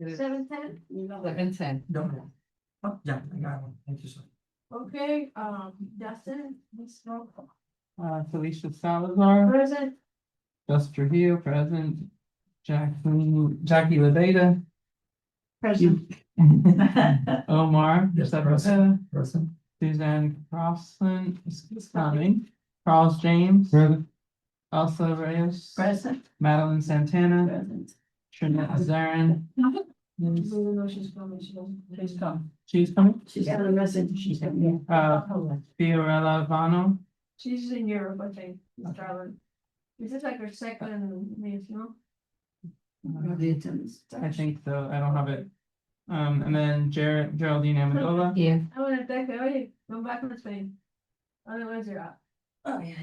7:10? 11:10. No. Oh, yeah, I got one. Thank you, sir. Okay, Justin, Ms. Roll. Felicia Salazar, Present. Gus Trujillo, present. Jackie Leveda, Present. Omar Yes, Zapata, Person. Suzanne Crossan is coming, Charles James, Elsa Reyes, Present. Madeline Santana, Present. Trinette Zarin. No, she's coming, she's coming. She's coming, She's got a message, she's coming. Fiorella Vano, She's in Europe, I think, she's traveling. Is this like her second meet, no? The attendance. I think so, I don't have it. And then Geraldine Amendola. Yeah. I wanna thank her, hey, come back from Spain. Otherwise you're out. Oh, yeah,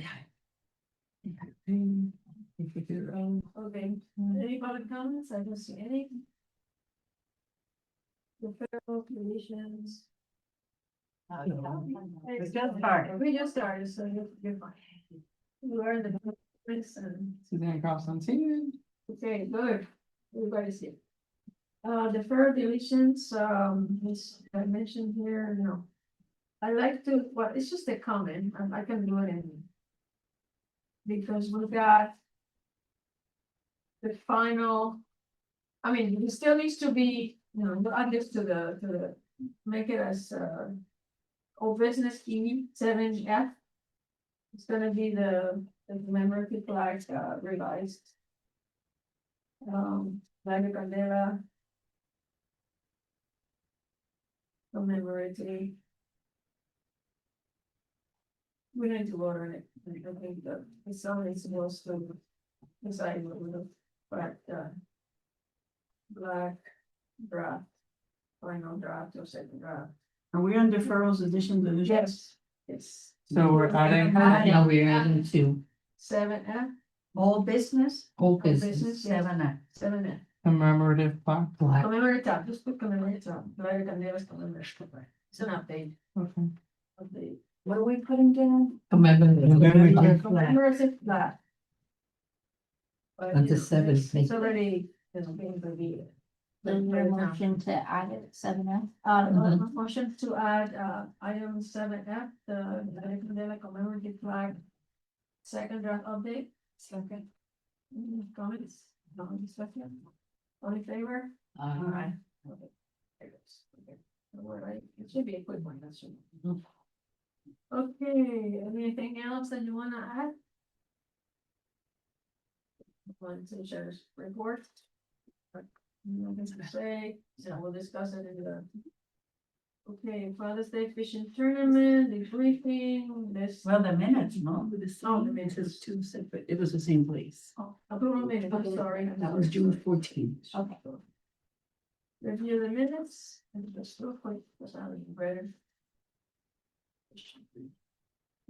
Okay, any public comments? I don't see any. The federal commissions. We just started. We just started, so you're fine. You are in the comments and, Suzanne Crossan senior. okay, good. Everybody's here. Deferred deletions, I mentioned here, no. I like to, well, it's just a comment, I can do it in. Because we've got. The final. I mean, it still needs to be, add this to the, make it as, old business E 7F. It's gonna be the commemorative flag, revised. Flag Candela. Commemorative. We need to vote on it, I think that it's only supposed to decide what we look, but, black draft, final draft or second draft. Are we on deferrals addition to this? Yes, it's So we're adding. Now we're adding to 7F, All business? old business, yes. 7F. 7F. commemorative plaque. Commemorative, just put commemorative, Flag Candela's commemorative. It's an update, Okay. update. What are we putting down? Commemorative Commemorative flag. But, And the you know, seven It's thing. already, being reviewed. Then your motion to add it, 7F? Motion to add, item 7F, the Flag Candela commemorative flag. Second draft update. Second. Comments, no discussion, all in favor? Aye. Okay. There it goes. Okay. All right, it should be a quick one, that's. Okay, anything else that you wanna add? One to sheriff's report. Nothing to say, so we'll discuss it in the. Okay, Father's Day fishing tournament, debriefing, this. Well, the minutes, no? Oh, the minutes. It's two separate, it was the same place. Oh, approval minutes, I'm sorry. That was June 14th. Okay. Review the minutes, and just real quick, because I haven't read it.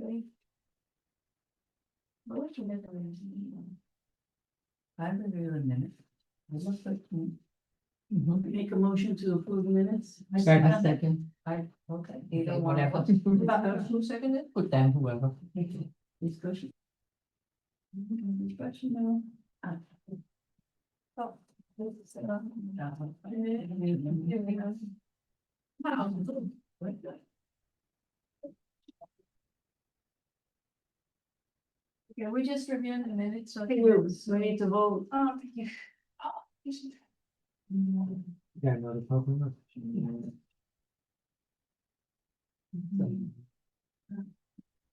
Okay. What you get the I review the minutes. It looks like. Make a motion to approve the minutes? Second. Okay. Either whatever. Who seconded? Put down whoever. Discussion. Discussion now. Oh. Okay, we just reviewing the minutes, so. We need to vote. Oh, thank you. Oh, you should. Yeah, another problem.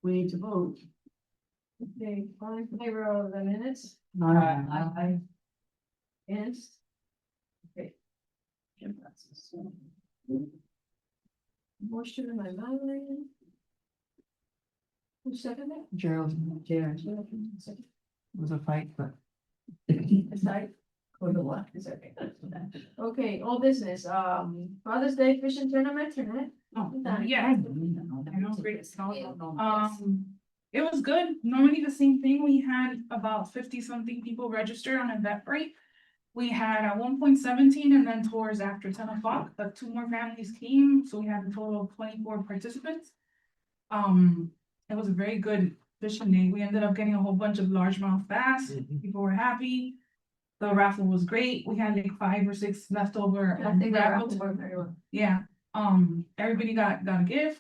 We need to vote. Okay, all in favor of the minutes? Aye. Yes. Okay. Jim passes. Motion by Madeline. Who seconded Gerald, it? it was a fight, but. Aside. Or the what? It's okay. Okay, all business, Father's Day fishing tournament, tonight. Yeah. It was good. Normally the same thing. We had about 50 something people registered on Eventbrite. We had at 1.17 and then towards after 10 o'clock, but 2 more families came, so we had a total of 24 participants. It was a very good fishing day. We ended up getting a whole bunch of largemouth bass. People were happy. The raffle was great. We had like 5 or 6 leftover. I think that raffles. worked very well. Yeah, everybody got a gift.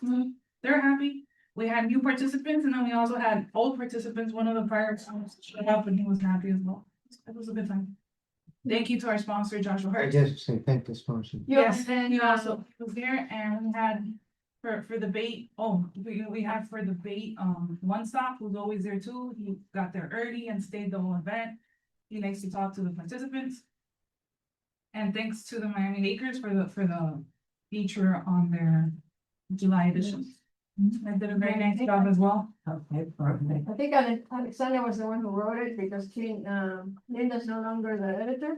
They're happy. We had new participants and then we also had old participants. One of the prior ones showed up and he was happy as well. It was a good time. Thank you to our sponsor, Joshua I Hurst. just say thank the sponsor. Yes, and he also was there and we had for the bait, we had for the bait, One Stop who's always there too. He got there early and stayed the whole event. He likes to talk to the participants. And thanks to the Miami Lakers for the feature on their July edition. They did a very nice job as well. Okay, perfect. I think Alexander was the one who wrote it because Linda's no longer the editor,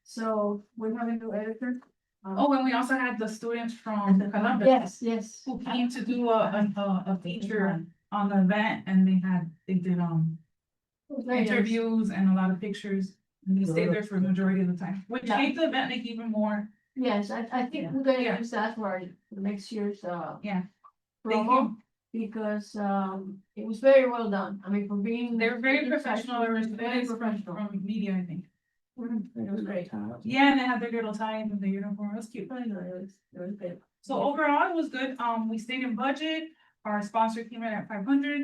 so we have a new editor. Oh, and we also had the students from Columbus. Yes. Who came to do a feature on the event and they did interviews and a lot of pictures. And they stayed there for the majority of the time, which Yeah. made the event like even more, Yes, I think Yeah. we're gonna Yeah. use that for next year's yeah. Thank promo. Because it was very well done. I mean, for being. They were very professional, they were Very from professional. media, I think. It was great. Yeah, and they had their little ties and the uniform, it was cute. I know, it was good. So overall, it was good. We stayed in budget. Our sponsor came in at 500.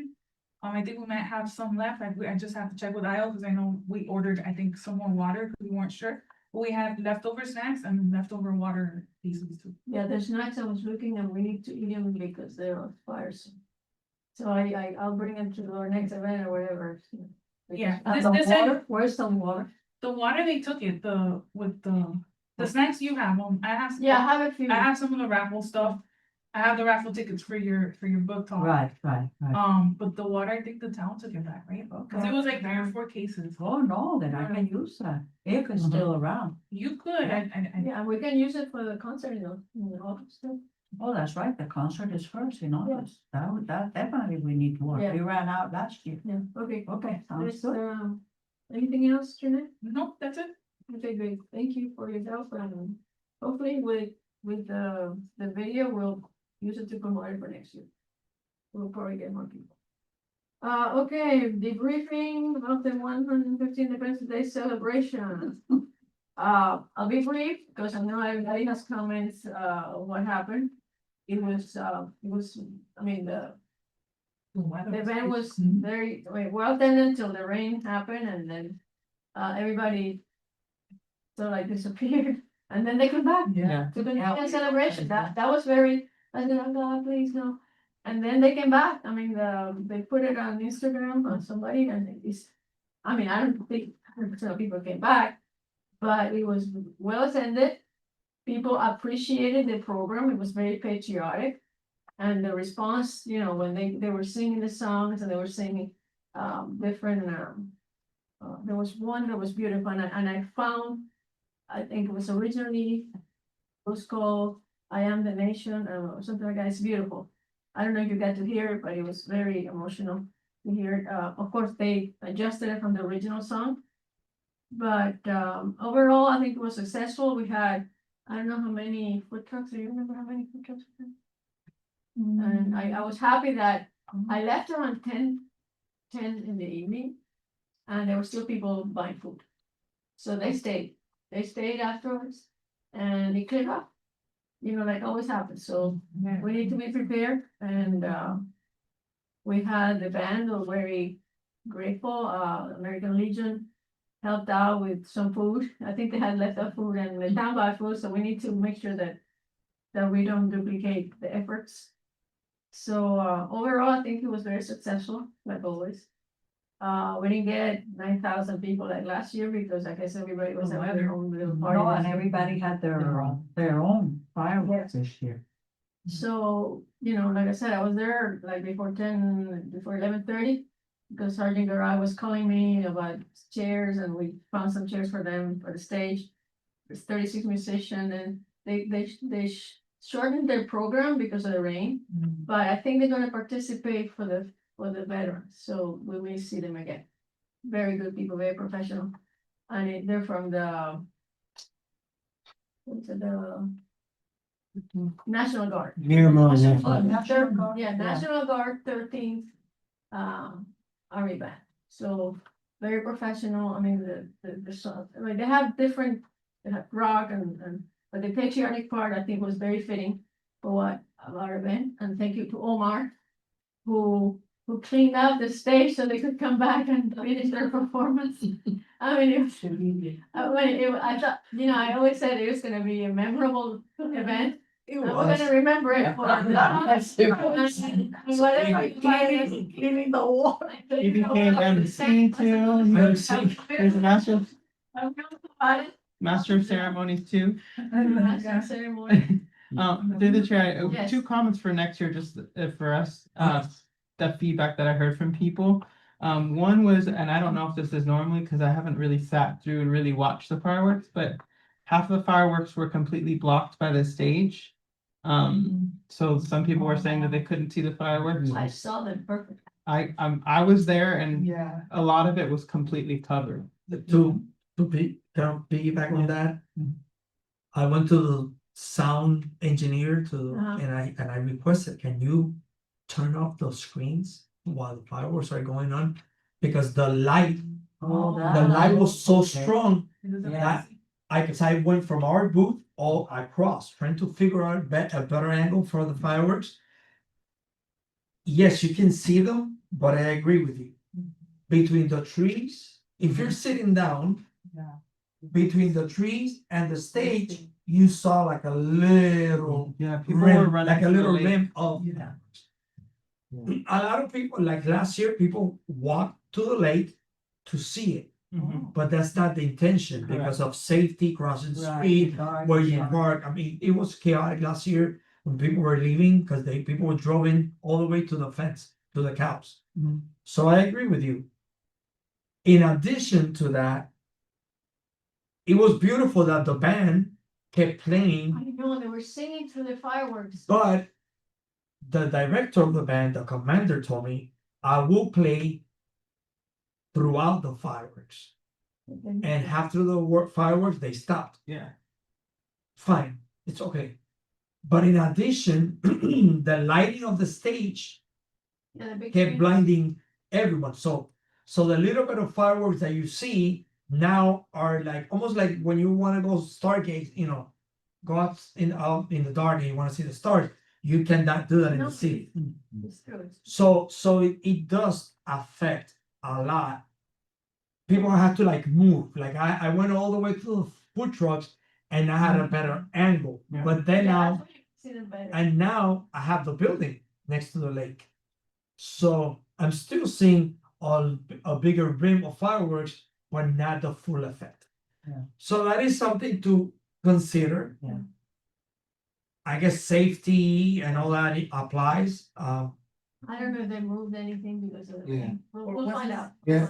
I think we might have some left. I just have to check with Isle because I know we ordered, I think, some more water because we weren't sure. But we had leftover snacks and leftover water pieces too. Yeah, the snacks I was looking and we need to eat them because they're on fire. So I'll bring them to our next event or whatever. Yeah, Some this had- water, where's some water? The water they took it, with the snacks you have, I have. Yeah, I have a few. I have some of the raffle stuff. I have the raffle tickets for your book talk. Right. But the water, I think the town took it back, right? Cause Okay. it was like 3 or 4 cases. Oh, no, then I can use that, if it's still around. You could, I Yeah, we can use it for the concert, in the office too. Oh, that's right, the concert is first in August. That definitely we need more. Yeah. We ran out last year. Yeah, okay. Okay, sounds There's, good. anything else, Jeanette? no, that's it. Okay, great. Thank you for your help and hopefully with the video, we'll use it to promote it for next year. We'll probably get more people. Okay, debriefing of the 115th Independence Day celebration. I'll be brief because I know everybody has comments, on what happened. It was, I mean, the event was very well attended until the rain happened and then, everybody sort of like disappeared and then they come back Yeah. to continue the celebration. That was very, I said, oh God, please no. And then they came back. I mean, they put it on Instagram on somebody and it's, I mean, I don't think 100% of people came back, but it was well attended. People appreciated the program. It was very patriotic. And the response, when they were singing the songs and they were singing different, there was one that was beautiful and I found, I think it was originally, it was called I Am the Nation or something like that. It's beautiful. I don't know if you got to hear it, but it was very emotional to hear it. Of course, they adjusted it from the original song. But overall, I think it was successful. We had, I don't know how many food trucks. Do you remember how many food trucks we had? And I was happy that I left around 10 in the evening. And there were still people buying food. So they stayed afterwards and it cleared up. Like always happens, so we need to be prepared and we had the band, were very grateful, American Legion helped out with some food. I think they had left out food and the town bought food, so we need to make sure that we don't duplicate the efforts. So overall, I think it was very successful, like always. We didn't get 9,000 people like last year because I guess everybody was having their own little party. No, and everybody had their own fireworks this year. So, like I said, I was there like before 11:30. Because Sergeant Garay was calling me about chairs and we found some chairs for them for the stage. There's 36 musicians and they shortened their program because of the rain. But I think they're gonna participate for the veterans, so we will see them again. Very good people, very professional. And they're from the National Guard. Miramar Oh, National. National Guard 13th Army Band. So very professional. I mean, I mean, they have different, they have rock but the patriotic part, I think, was very fitting for what our event. And thank you to Omar, who cleaned up the stage so they could come back and finish their performance. I mean, I thought, I always said it was gonna be a memorable event. It And we're gonna remember it for. Cleaning the wall. He became MC too. There's a master of ceremonies too. Ceremony. Through the chair, Yes. two comments for next year, just for us, the feedback that I heard from people. One was, and I don't know if this is normally, because I haven't really sat through and really watched the fireworks, but half of the fireworks were completely blocked by the stage. So some people were saying that they couldn't see the fireworks. I saw them perfect. I was there and Yeah. a lot of it was completely covered. To piggyback on that. I went to the sound engineer Uh-huh. and I requested, can you turn off those screens while the fireworks are going on? Because the light was so strong that I went from our booth all across, trying to figure out a better angle for the fireworks. Yes, you can see them, but I agree with you. Between the trees, if you're sitting down. Between the trees and the stage, you saw like a little Yeah, people were rim, running. like a to the little lake. rim of. A lot of people, like last year, people walked to the lake to see it, Mhm. but that's not the intention because of safety crossing the street. Where you park, I mean, it was chaotic last year when people were leaving because people were driving all the way to the fence, to the cows. So I agree with you. In addition to that, it was beautiful that the band kept playing, I know, they were singing through the fireworks. but the director of the band, the commander, told me, I will play throughout the fireworks. And after the fireworks, they stopped. Yeah. Fine, it's okay. But in addition, the lighting of the stage Yeah, the big kept screens. blinding everyone. So the little bit of fireworks that you see now are like almost like when you want to go stargaze, go out in the dark and you want to see the stars. You cannot do that in No. the city. It's true. So it does affect a lot. People have to like move. Like I went all the way to the food trucks and I had a better angle. Yeah. But then Yeah, now that's why you can see them better. and now I have the building next to the lake. So I'm still seeing a bigger rim of fireworks, but not the full effect. Yeah. So that is something to consider. Yeah. I guess safety and all that applies. I don't know if they moved anything because of the Yeah. thing. We'll find out. Yeah,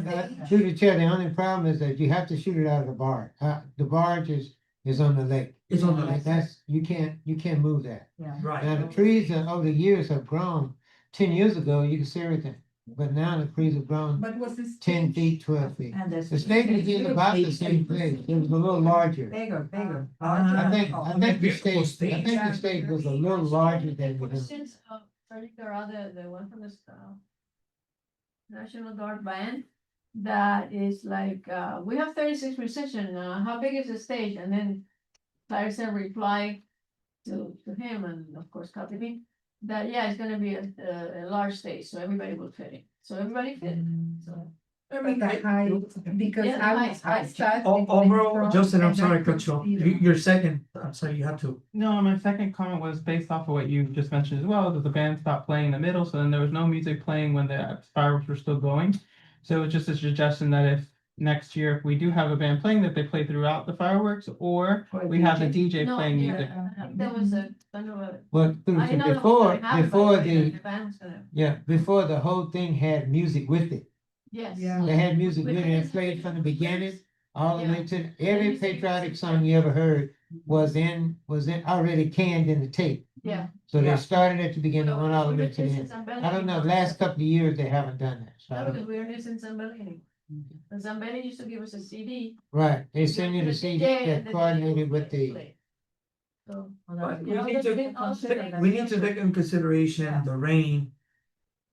through the chair, the only problem is that you have to shoot it out of the barge. The barge is on the lake. It's on the Like lake, that's, you can't move that. Now, right? the trees over the years have grown. 10 years ago, you could see everything, but now the trees have grown But was this 10 feet, 12 feet. And The stage is in about the same place. It was a little larger. Bigger. I think the Beautiful stage, I think the stage was a little larger than the. Since, the one from the National Guard Band, that is like, we have 36 musicians, how big is the stage? And then Clarissa replied to him and of course copy me, that, yeah, it's gonna be a large stage, so everybody will fit in. So everybody fit, so. I mean, the height, because Yeah, I started. overall, Justin, I'm and sorry, I to cut you off. could see them. Your second, I'm sorry, you have to. No, my second comment was based off of what you just mentioned as well, that the band stopped playing in the middle, so then there was no music playing when the fireworks were still going. So it's just a suggestion that if next year, if we do have a band playing, that they play throughout the fireworks, or Or we have the DJ. DJ No, playing yeah, music. I think There was a, kind of a. Well, I didn't know that was gonna happen, before but the, band was gonna, before the whole thing had music with it. yes. Yeah. They had music with it and played from the beginning, all the way to, every patriotic song you ever heard was already canned in the tape. Yeah. So they Yeah. started at the beginning, went all the way to the Since end. Zambelli I don't know, came last out. couple of years, they haven't done that, so I No, don't, because we were missing Zambelli anyway. And Zambelli used to give us a CD. right, they send you the CD that coordinated with the, So. But Yeah, we need to, we need to take in consideration Yeah. the rain.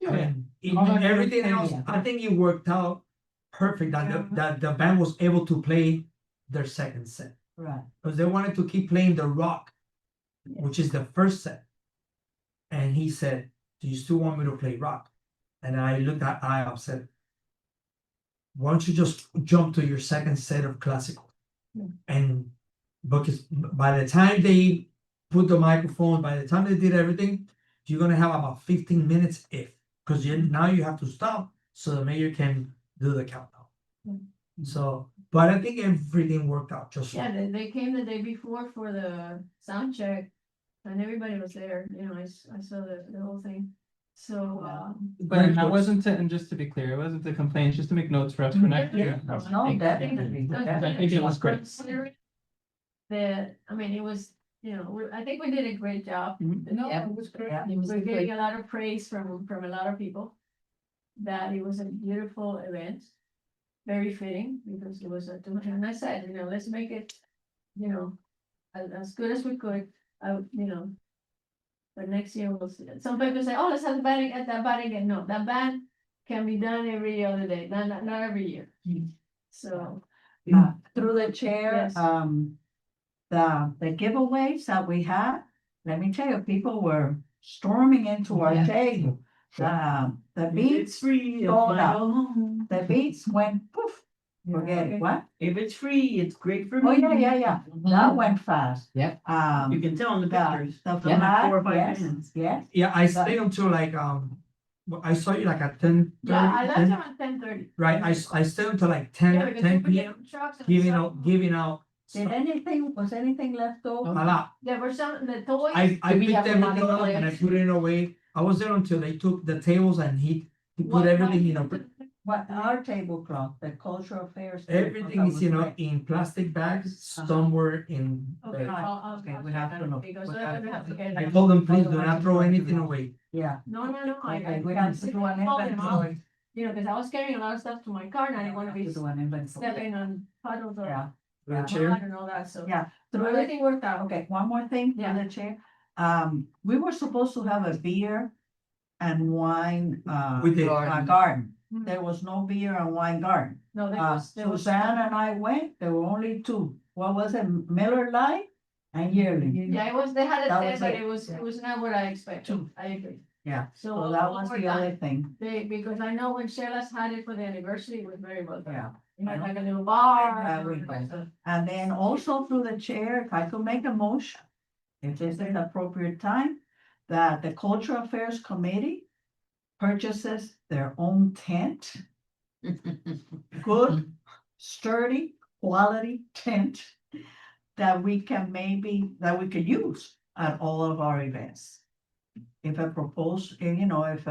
I Yeah. mean, All that everything good else, thing, I think you worked out perfect that the band was able to play their second set. Right. Because they wanted to keep playing the rock, which is the first set. And he said, "Do you still want me to play rock?" And I looked at I said, "Why don't you just jump to your second set of classical?" And because by the time they put the microphone, by the time they did everything, you're gonna have about 15 minutes because now you have to stop so the mayor can do the countdown. So, but I think everything worked out just Yeah, fine. they came the day before for the sound check, and everybody was there, you know, I saw the whole thing. So, But that wasn't to, and just to be clear, it wasn't to complain, it's just to make notes for us for next year. No, definitely. I think it was great. That, I mean, it was, you know, I think we did a great job. No, Yeah. it was great. Yeah, it was We're good. getting a lot of praise from a lot of people. That it was a beautiful event. Very fitting, because it was and I said, you know, let's make it, you know, as good as we could, you know. But next year we'll see. Some people say, oh, let's have the band at that band again. No, that band can be done every other day, not every year. So, Through the chair, Yes. the giveaways that we had, let me tell you, people were storming into our Yeah. table. The beats, free, sold out. go home. the beats went poof, forget Okay. it, what? If it's free, it's great for Oh, me. yeah, that went fast. Yep. You can tell in the the, pictures. the From like 4 or flag, 5 yes, fans. yes, Yeah, I stayed until like well, I saw you like at 10. yeah, I left them at 10:30. Right, I stayed until like 10 Yeah, because 10 people p.m. get trucks and giving stuff. out was anything left over? a lot. There were some, the toys. I Do we picked have them on everything the up and I list? put it away. I was there until they took the tables and he put What- everything in a What, our tablecloth, the cultural affairs. everything is in plastic bags, somewhere in Okay, the- Okay, we have to know. Because We we have to have to know. get I it. told them, please do not throw anything away. Yeah. No, Okay, we have to do an called them out, inventory. You know, because I was carrying a lot of stuff to my car and I didn't want to be To do an inventory. stepping on puddles or Yeah, The Yeah. chair. mud and all that, so. yeah. So Through it, everything worked out. okay, one more thing, Yeah. through the chair. We were supposed to have a beer and wine, We did. garden. Mhm. There was no beer and wine garden. No, there was. Suzanne and I went, there were only two. What was it, Miller Lite and Yearling? Yeah, it was, they had That it there, was but it. it was not what I expected. I agree. Yeah, So. so that was we're the done. other thing, Because I know when Sheila's had it for the anniversary, it was very well done. yeah. You had like a little bar. we went. And then also through the chair, if I could make a motion, if this is the appropriate time, that the Cultural Affairs Committee purchases their own tent. Good, sturdy, quality tent that we could use at all of our events. If I propose, you know, if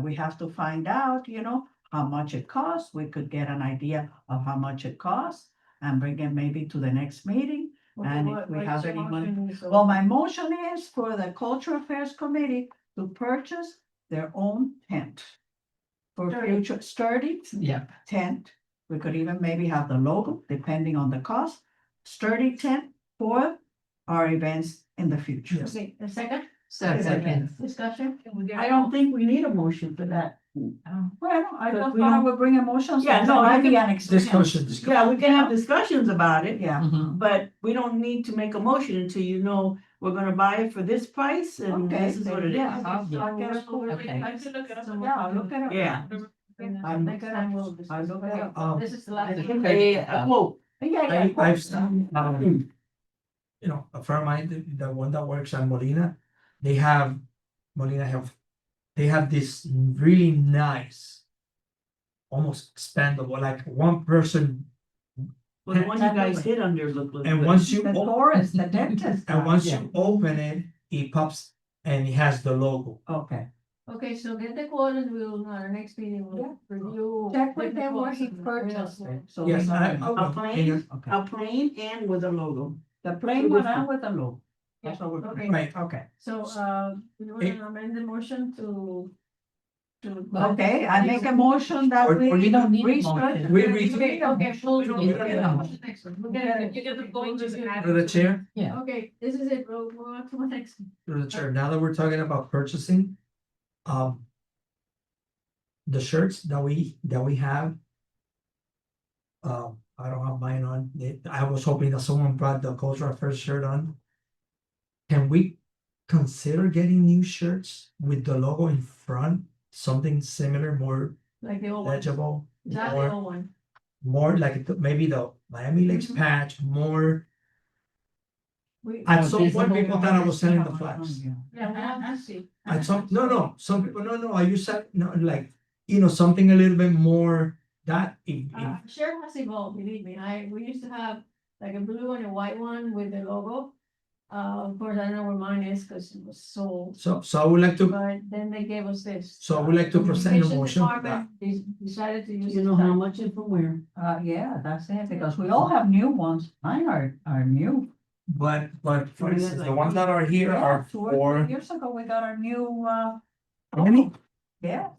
we have to find out, you know, how much it costs, we could get an idea of how much it costs and bring it maybe to the next meeting. And if we have any money. Well, my motion is for the Cultural Affairs Committee to purchase their own tent. For Sturdy. future sturdy Yep. tent, we could even maybe have the logo, depending on the cost. Sturdy tent for our events in the future. Yes. Okay, a second Second. discussion? I don't think we need a motion for that. Well, I But just we thought I don't- would bring a motion. So Yeah, no, there might you be can- an extension. Discussion. Yeah, we can have discussions about it, Yeah, Mhm. but we don't need to make a motion until you know we're gonna buy it for this price and okay, this is what it yeah, is. I'll get a quote. Okay. I could look it up. Yeah, I'll look it up. Yeah. Next time we'll I'll discuss. look it up. Um, This is the last. A quote. Yeah, yeah. I've seen, you know, a friend of mine, the one that works at Molina, they have, Molina Health, they have this really nice, almost expandable, like one person, Well, the one you guys hid under looked good. and once you, The o- Taurus, the dentist. and once Yeah. you open it pops and it has the logo. Okay, Okay, so get the quote and we'll, our next meeting, we'll review. check with get the them where quotes he and- purchased it. So Yes, we I, know. A plane, Okay, a plane and with a logo. the plain one and with the logo. Yeah, That's what we're. okay. Right. Okay, So, you Hey. wanna amend the motion to. okay, I make a motion that Or- we. or you don't need a restructure- motion. We read- Okay, we'll We don't do need it. a What's the next one? We'll get it. You get the gold, just add Through the chair, Okay, this is it, we'll move on to the next. one. through the chair, now that we're talking about purchasing, the shirts that we have, I don't have mine on. I was hoping that someone brought the cultural affairs shirt on. Can we consider getting new shirts with the logo in front? Something similar, more Like the old one, legible, not the more, old one. more like maybe the Miami Lakes Mhm. patch, more. We, At Oh, some this point, is- people thought I was selling the flags. yeah, we'll have to see. At some, no, some people, no, you said, no, like, something a little bit more that if, Shirt has evolved, believe me. We used to have like a blue and a white one with the logo. Of course, I don't know where mine is because it was sold, so I would like to, but then they gave us this. so I would like to present a Communication motion for that. department decided to use. You this know how tag. much and from where? Yeah, that's it, because we all have new ones. Mine are new. But for Yeah, instance, the like- ones that are here Yeah, are 2 or for, 3 years ago, we got our new, how many? yeah,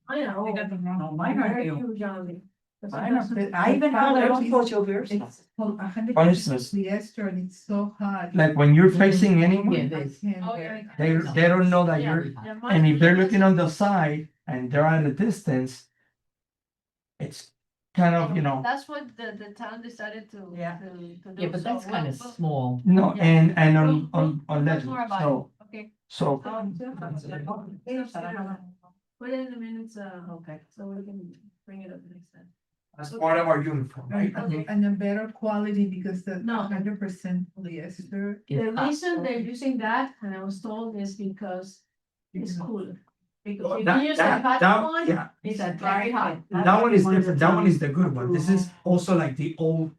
I know. They got the wrong. no, mine are Very new. huge on me. But Mine are, sometimes- I even have Father, their own photo of yours. It's 100% For instance, polyester and it's so hard. like when you're facing anyone, I this. can't Oh, wear yeah. it. they don't know that Yeah, you're, yeah, and if they're mine- looking on the side and they're at a distance, it's kind of, That's what the town decided to. Yeah. to do. Yeah, but that's So kind of we'll- small. no, Yeah. and we'll- on we'll talk legend, more about so, it. Okay. so. Put it in the minutes, Okay. so we can bring it up next time. As part of our uniform, right? Okay. And a better quality because the No. 100% polyester. The reason they're using that, and I was told, is because it's cooler. Because if That- you use a that- hot that- one, yeah. it's That very hot. That one is different, that one is the good one, this is also like the old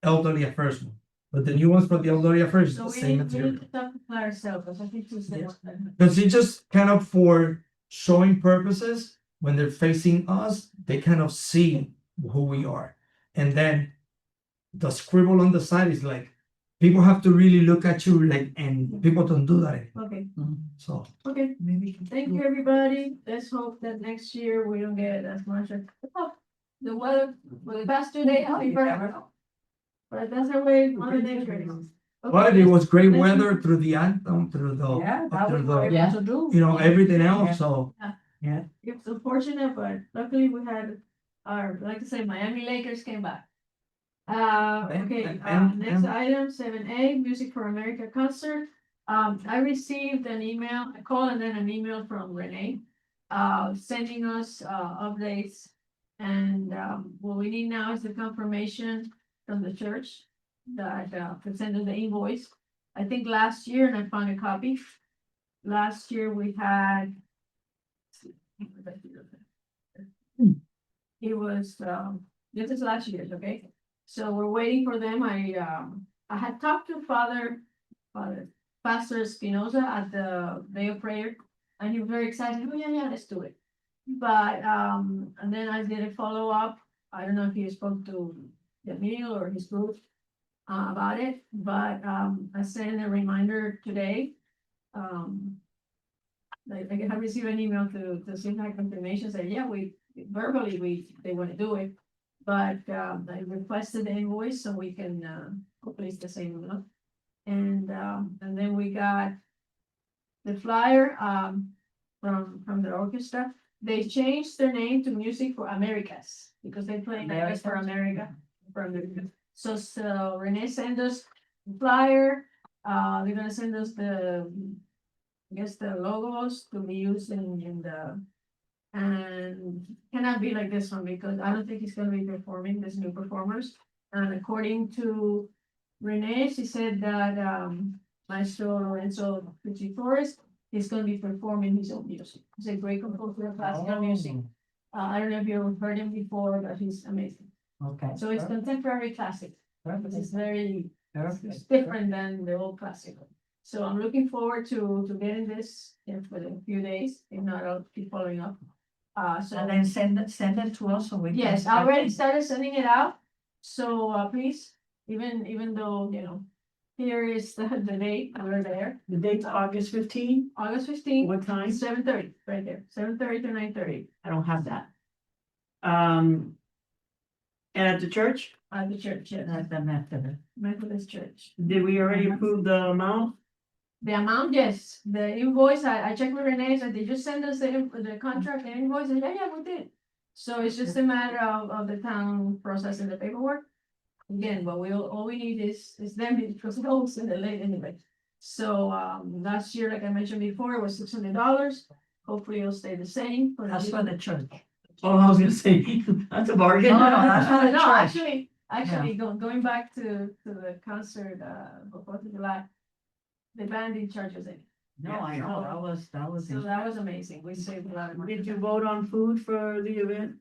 elderly affairs one. But the new ones for the elderly affairs is So the we same need material. to talk to Clara herself, because I think she's the Yes. one. Cause it's just kind of for showing purposes, when they're facing us, they kind of see who we are. And then the scribble on the side is like, people have to really look at you like, and people don't do that anymore, Okay, so. okay, Maybe. thank you, everybody. Let's hope that next year we don't get as much of. The weather, for the past 2 days, happy birthday. But that's our way, Mother Nature is. But it was great weather through the anthem, through Yeah, that through was what the, I want to do. everything Yeah. else, so. It's unfortunate, but luckily we had our, like I say, Miami Lakers came back. Okay, next item, 7A, Music for America concert. I received an email, a call and then an email from Renee, sending us, updates. And, what we need now is the confirmation from the church that, to send us the invoice. I think last year, and I found a copy, last year we had. It was, this is last year's, okay? So we're waiting for them. I had talked to Pastor Espinoza at the day of prayer, and he was very excited. Oh, yeah, let's do it. But, and then I did a follow-up. I don't know if he spoke to Emil or his group about it, but, I sent a reminder today. I have received an email to see my confirmation, say, yeah, they wanna do it. But, I requested the invoice so we can, hopefully it's the same amount. And then we got the flyer, from the orchestra. They changed their name to Music for Americas, because they play Americas for America. So Renee sent us the flyer, they're gonna send us the logos to be used in the. And cannot be like this one, because I don't think he's gonna be performing, this new performers. And according to Renee, she said that, Maestro Lorenzo Pucci Torres is gonna be performing his own music. He's a great composer of classical music. I don't know if you've heard him before, but he's amazing. Okay. So it's contemporary classic. Perfect. It's very, it's Perfect. different than the old classical. So I'm looking forward to getting this in for a few days. If not, I'll keep following up. So And then send it to us so we can. yes, I already started sending it out. So, please, even though, here is the date, we're there, The date's August 15, August 15th, what time? 7:30, right there, 7:30 to 9:30 I don't have that. And at the church, at the church, yes, At the Methodist. Methodist Church. did we already approve the amount? The amount, yes, the invoice, I checked with Renee, said, did you send us the contract, the invoice? And yeah, we did. So it's just a matter of the town processing the paperwork. Again, but all we need is them because it always in the late anyway. So, last year, like I mentioned before, it was $600. Hopefully it'll stay the same. That's for the church. Oh, I was gonna say, that's a bargain. No, no, that's not a No, church. actually, going back to the concert, for Fourth of July, the band didn't charge us any. No, I know, that was. So that was amazing. We saved a lot of money. Did you vote on food for the event?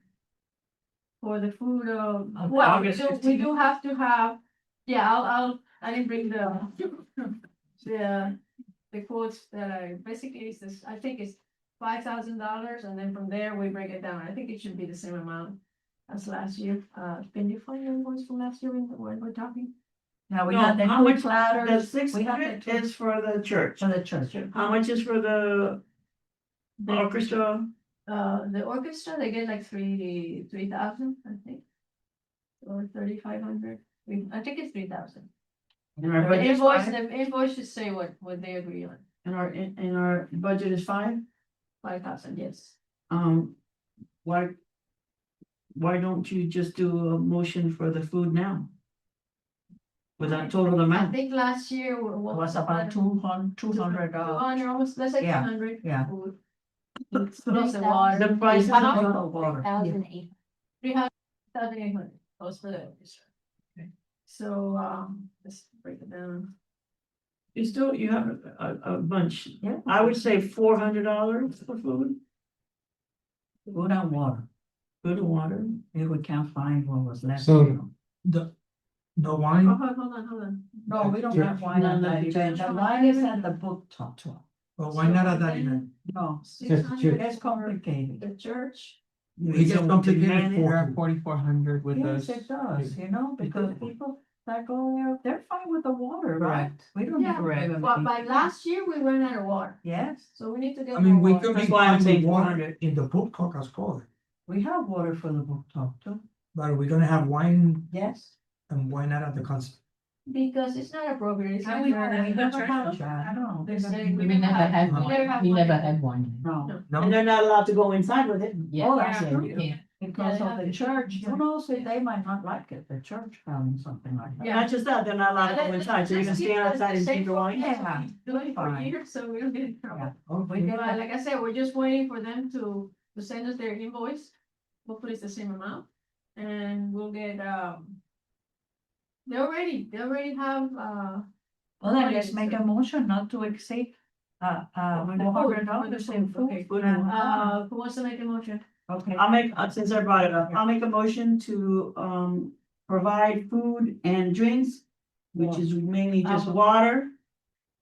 For the food, Of well, August we 15th? do have to have, yeah, I didn't bring the quotes that basically it's this, I think it's $5,000, and then from there we break it down. I think it should be the same amount as last year. Can you find the invoice from last year when we're talking? Now, we No, had the how much- food platters. The We had 600 the is for the church. for the church. How much is for the orchestra? The orchestra, they get like 3,000, I think. Or 3,500. I think it's 3,000. And our The budget is invoice, five? the invoice should say what they agree on, And our budget is 5? 5,000, yes. Why? Why don't you just do a motion for the food now? With that total I amount? think last year It was about $200. 200, almost, let's say Yeah, 200. yeah. food. Plus the water. The price is How not much? the water. 3,800 goes for the orchestra. Okay. So, let's break it down. You have a bunch. Yeah. I would say $400 for food, Food and water, food and water. if we can't find what was left. So- The Oh, wine, hold on. No, we don't Yeah. have wine on No, that no, event, you the don't. wine is at the book talk. but why not at that event? No, 600 it's for complicated. the church. We get complicated We're at for, 4,400 with Yes, those. it does, because people that go there, they're fine with the water, right? Correct. We don't need Yeah, to give them. But by last year, we ran out of water, Yes, so we need to get. I mean, more we water. could be That's why I'm fine with saying water 400. in the book talk as well. we have water for the book talk too. But we're gonna have wine Yes. and why not at the concert? Because it's not appropriate, it's And not. we had We it. never have that. I don't know. They say We never had we one. never have We one. never had one. No, No, And they're not allowed to go inside with it. Yeah. Oh, that's yeah, true. you can't. because Yeah, of they the have to- church, who knows if they might not like it, the church found something like that. Yeah. Not just that, they're not allowed to go inside, so you can stand outside and drink your wine. Yeah. Do it for Fine. years, so we don't get in trouble. Yeah. We get But that. like I said, we're just waiting for them to send us their invoice. Hopefully it's the same amount, and we'll get, they already have, Well, then let's make a motion not to exceed, $400 in food. Okay. Food and water. who wants to make a motion? Okay. I'll make, since I brought it up, I'll make a motion to, provide food and drinks, which is mainly just water.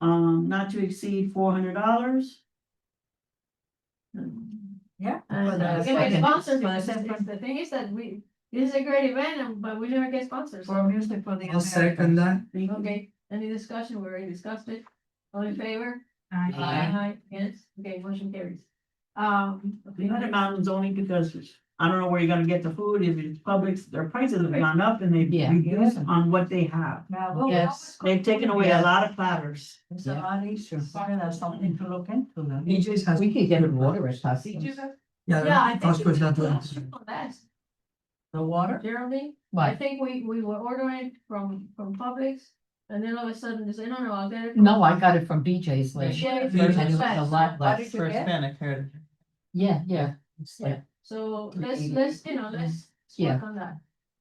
Not to exceed $400. Yeah. And, for the get second- sponsors, for the because second- the thing is that this is a great event, but we never get sponsors. For music for the. I'll second that. Okay, any discussion? We already discussed it. All in favor? Aye. Aye. Yes, okay, motion carries. The other mountains only because I don't know where you're gonna get the food, if it's Publix, their prices have gone up and they've Yeah. reduced on what they have. Now, well, Yes. They've taken away a lot of platters. it's a lot easier, sorry, that's something to look into then. BJ's has. We could get water at Costco's. Yeah, Yeah, I think Costco's not doing. last year on that, The water? Geraldine, I What? think we were ordering from Publix, and then all of a sudden they say, no, I'll get it. No, I got it from BJ's last year. Yeah, And it was BJ's. a lot What less. did you For get? Hispanic heritage. Yeah, yeah. It's like, So let's, 380. let's Yeah. work on that.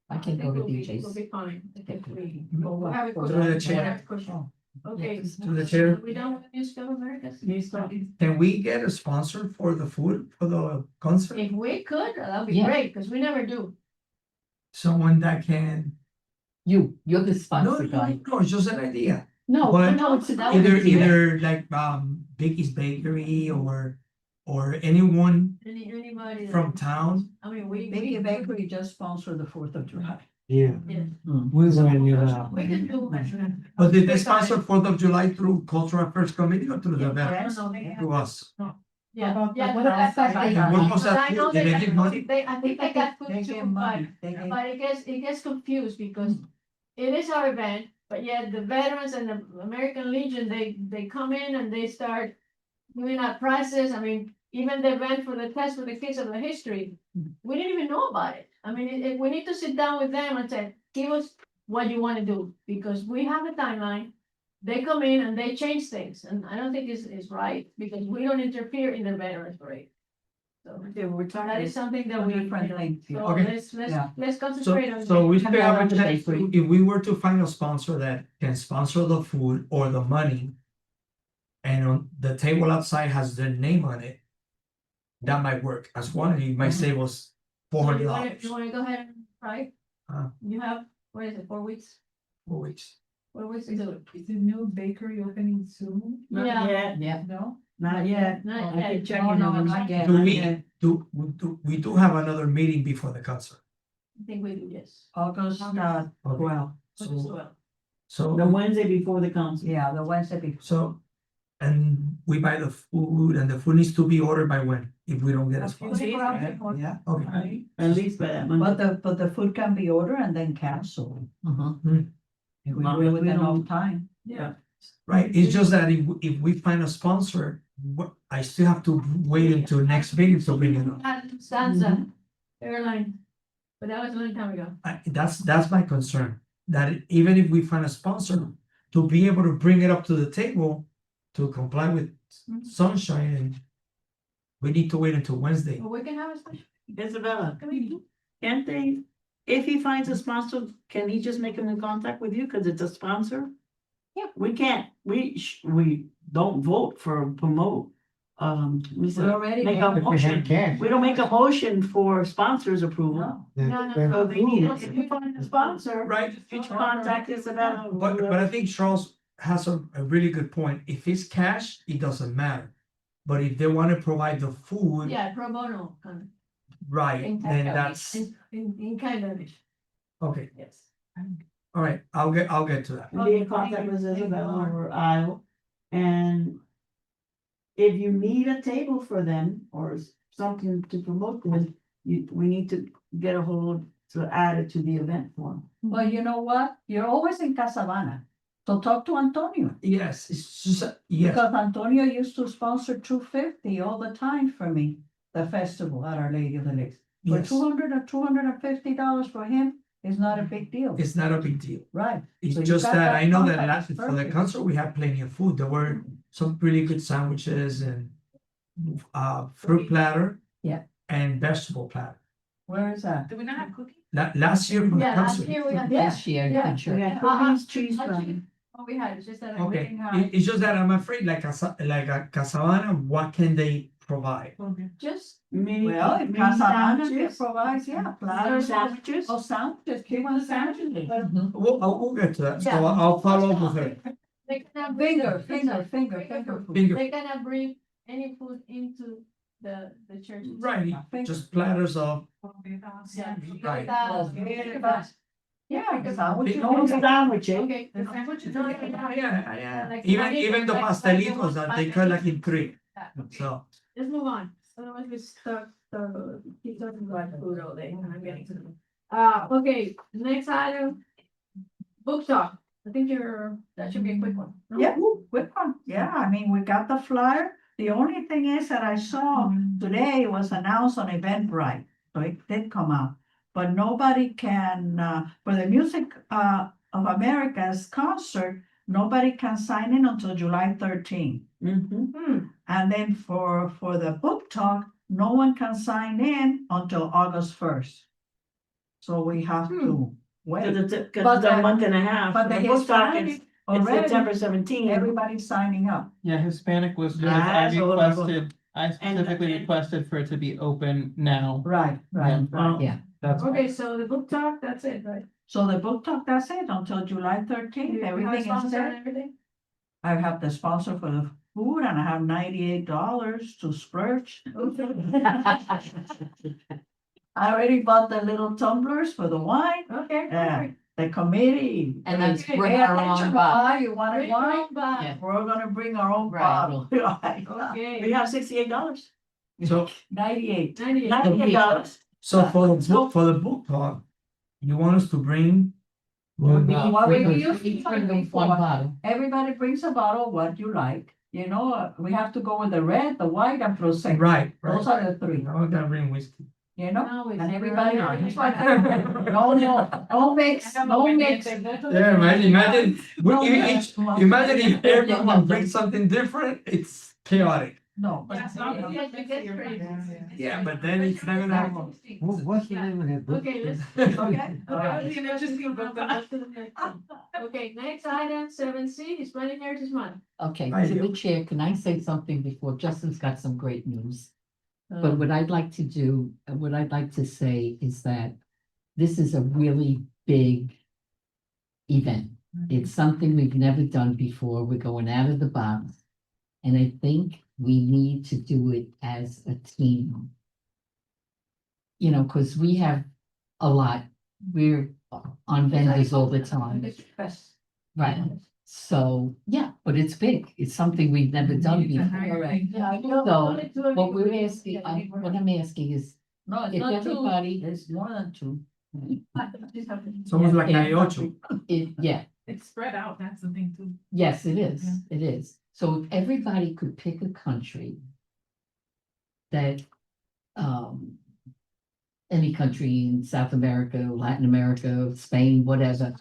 I can think go to we'll be- BJ's. We'll be fine. I think we. Go we'll have it for pushed. Through the We'll chair. have it pushed. Okay. To the chair. We done with the Music of America? Can we get a sponsor for the food for the concert? If we could, that'd be Yeah. great, because we never do. Someone that can. You're the No, sponsor no, guy. no, it's just an idea. No, But no, it's that would Either, be great. either like, Vicky's Bakery or anyone Anybody. that- from town. I mean, we. Biggie Bakery just sponsored the 4th of July. Yeah. Yeah. We're gonna do that. We can do. But did they sponsor 4th of July through Cultural Affairs Committee or through the event? Yes. To us? Yeah, yeah. What but else I- have they I- done? What was that I know food? Did they give money? I think they got They food gave too, money. They gave- but it gets confused because it is our event, but yet the veterans and the American Legion, they come in and they start giving out prizes. I mean, even the event for the test for the kids of the history, we didn't even know about it. I mean, we need to sit down with them and say, give us what you wanna do, because we have a timeline. They come in and they change things, and I don't think it's right, because we don't interfere in the veterans parade. So Okay, we're that talking, is something that we. Different things, yeah. So Okay. Yeah. let's concentrate on. So we that. still have a Have chance, a- if we were to find a sponsor that can sponsor the food or the money. And on the table outside has their name on it. That might work as one, and you might save us So $400. you wanna go ahead and try? Uh. You have, what is it, 4 weeks? 4 weeks. 4 weeks Is to do it? the new bakery opening soon? not Yeah. yet, Yeah. No? not yet. Not I yet. keep checking No, on not them. yet. Do Not we, yet. we do have another meeting before the concert. I think we do, yes. August, Okay. well, So, The Wednesday before the council. yeah, the Wednesday before. so, and we buy the food, and the food needs to be ordered by when, if we don't get a sponsor? Yeah, Okay, At least by that Monday. but the food can be ordered and then canceled. Uh-huh. If we Long do it as with we enough don't- time. Yeah. right, it's just that if we find a sponsor, I still have to wait until next meeting to bring it up. Stanza, airline, but that was a long time ago. That's my concern, that even if we find a sponsor, to be able to bring it up to the table to comply with sunshine, and we need to wait until Wednesday. But we can have a special. Isabella, committee. can't they, if he finds a sponsor, can he just make him in contact with you, cause it's a sponsor? Yeah. We can't, we don't vote for promote, we We said, already. make made- a motion, Cash. we don't make a motion for sponsors approval. No, So they need, if you find a sponsor, Right, you contact Isabella. but I think Charles has a really good point. If it's cash, it doesn't matter. But if they wanna provide the food, Yeah, pro bono, right, In then kind. that's, in kind of, okay, yes. all right, I'll get to that. Be in contact with Isabella or I'll, and if you need a table for them or something to promote them, we need to get a hold to add it to the event form. Well, you know what? You're always in Casabana. So talk to Antonio. Yes, it's just, yes, Because Antonio used to sponsor 250 all the time for me, the festival at Our Lady of the Lakes. For yes, $200 or $250 for him is not a big deal, it's not a big deal. right? It's So you just got that that I know that contact, last, it's for the perfect. concert, we had plenty of food. There were some really good sandwiches and fruit platter. Yeah. And vegetable platter. Where is that? Do we not have cookies? Last year from the Yeah, last concert. year we had. This year, you Yeah. can We sure. got cookies, cheese Actually, fries. Oh, we had, it's just that. Okay, everything had- it's just that I'm afraid like a Casabana, what can they provide? Just, Mini- Well, if mini Casabana can sandwiches, provide, yeah, mini platters, sandwiches. oh, sandwiches, give us sandwiches. Mhm. We'll get to that, so Yeah. I'll follow up with her. they cannot bring. Finger food. food. Finger, They cannot bring any food into the church. right, just platters of, Yeah. Right. Yeah, sandwiches. No sandwich, eh? Okay. The sandwiches. No, no, no, yeah. Like, Even the like, pastelitos that they cut like in three, Yeah. so. Let's move on, otherwise we keep talking about food all day, and I'm getting to them. Okay, next item. Book talk, I think that should be a quick one. no? Yeah, quick one. Yeah, I mean, we got the flyer. The only thing is that I saw today it was announced on Eventbrite, so it did come out. But nobody can, for the Music of America's concert, nobody can sign in until July 13. Mm-hmm. And then for the book talk, no one can sign in until August 1st. So we have to wait. Cause But it's a the- month and a half. But the The book talk is- Hispanic It's already, September 17th. everybody's signing up. Yeah, Hispanic was, because Ah, I so we'll have requested, I specifically and- requested for it to be open now. Right, right, Yeah. right. Yeah. That's Okay, so the book talk, that's it, right? So the book talk, that's it, until July 13th, You have everything is sponsor and there. everything? I have the sponsor for the food and I have $98 to splurge. I already bought the little tumblers for the wine, Okay, Yeah. perfect. the committee. And that's Okay. bring Pay our attention, own bottle. why you want Bring it wine? your own bag. Yeah. We're gonna bring our own Right. bottle. We Okay. have $68. So, 98. $98. so for the book talk, you want us to bring, What we Bring used to each do bring them before. one bottle. Everybody brings a bottle, what you like, You know, we have to go with the red, the white, and prosecco. Right, Those right. are the three, Now I gotta bring whiskey. you know, Now it's and everybody. right. No mix, no mix. Yeah, imagine, No each, mix. imagine if everyone brings something different, it's chaotic. No. That's not- Yeah, but then it's not gonna happen. What's the name of that book? Okay, let's, okay, next item, 7C, Hispanic Heritage Month. Okay, Hi, to Leo. the chair, can I say something before? Justin's got some great news. But what I'd like to do, and what I'd like to say is that this is a really big event. It's something we've never done before. We're going out of the box. And I think we need to do it as a team. You know, because we have a lot. We're on vendors all the time. Right. So, yeah, but it's big. It's something we've never done before. Yeah, So, what we're asking, what I'm asking is, No, it's if not two, everybody, it's more than two. It's almost like Yeah. Ayocho. yeah, It's spread out, that's the thing too. yes, it is, Yeah. it is. So if everybody could pick a country that, any country in South America, Latin America, Spain, whatever,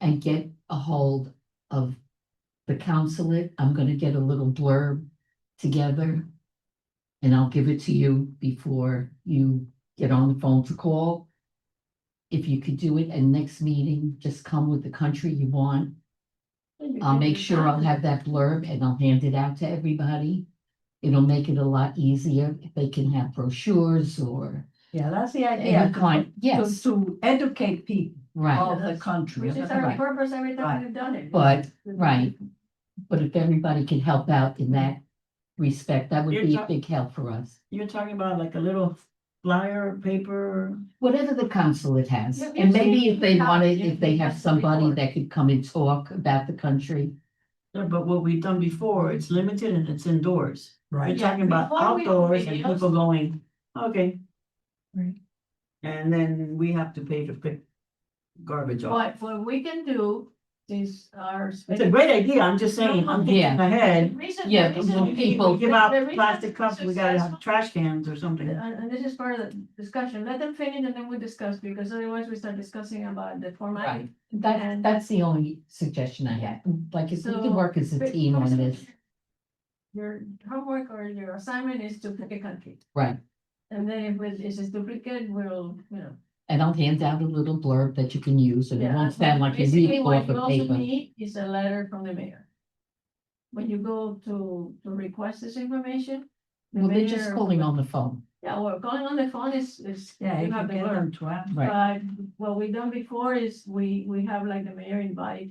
and get a hold of the consulate, I'm gonna get a little blurb together. And I'll give it to you before you get on the phone to call. If you could do it, and next meeting, just come with the country you want. I'll make sure I'll have that blurb and I'll hand it out to everybody. It'll make it a lot easier if they can have brochures or Yeah, that's the idea. any kind, yes, To educate people right, of the country. Which is our Right. purpose every time Right. we've done it. but, right. But if everybody can help out in that respect, that would You're be a talk- big help for us. You're talking about like a little flyer, paper? Whatever the consulate has, Yeah, and we've maybe seen if they the wanted, consulate, if they have that's somebody before. that could come and talk about the country. Yeah, but what we've done before, it's limited and it's indoors. You're Right. talking about before we do outdoors and videos. people going, okay. Right. And then we have to pay to pick garbage off. What we can do is our. It's a great idea, I'm just saying, I'm thinking Yeah. ahead. The reason- Yeah, the reason well, we- people- We give out the reason plastic it's cups, we gotta successful- have trash cans or something. And this is part of the discussion, let them finish and then we discuss, because otherwise we start discussing about the format. Right. That's the only suggestion I have, like, if we So, could work as a but team on first, this, Your homework or your assignment is to pick a country. right? And then if it's a duplicate, we'll, you know. And I'll hand out a little blurb that you can use, and it yeah, won't sound like you basically read what off you of also paper. need is a letter from the mayor. When you go to request this information. the Well, they're just mayor calling will- on the phone, Yeah, well, calling on the phone is. Yeah, you if you have the get blurb. them to ask. right? But what we done before is we have like the mayor invite,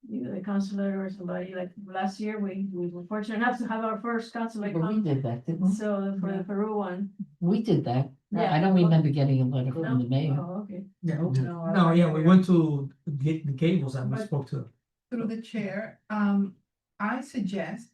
you know, the counselor or somebody, like last year, we were fortunate enough to have our first counselor But we come. did that, didn't we? So for the Peru one. We did that. Yeah. I don't remember getting a letter No? from the mayor. Oh, okay. Yeah. No, No, yeah, we went to the Gables and we But- spoke to them. Through the chair, I suggest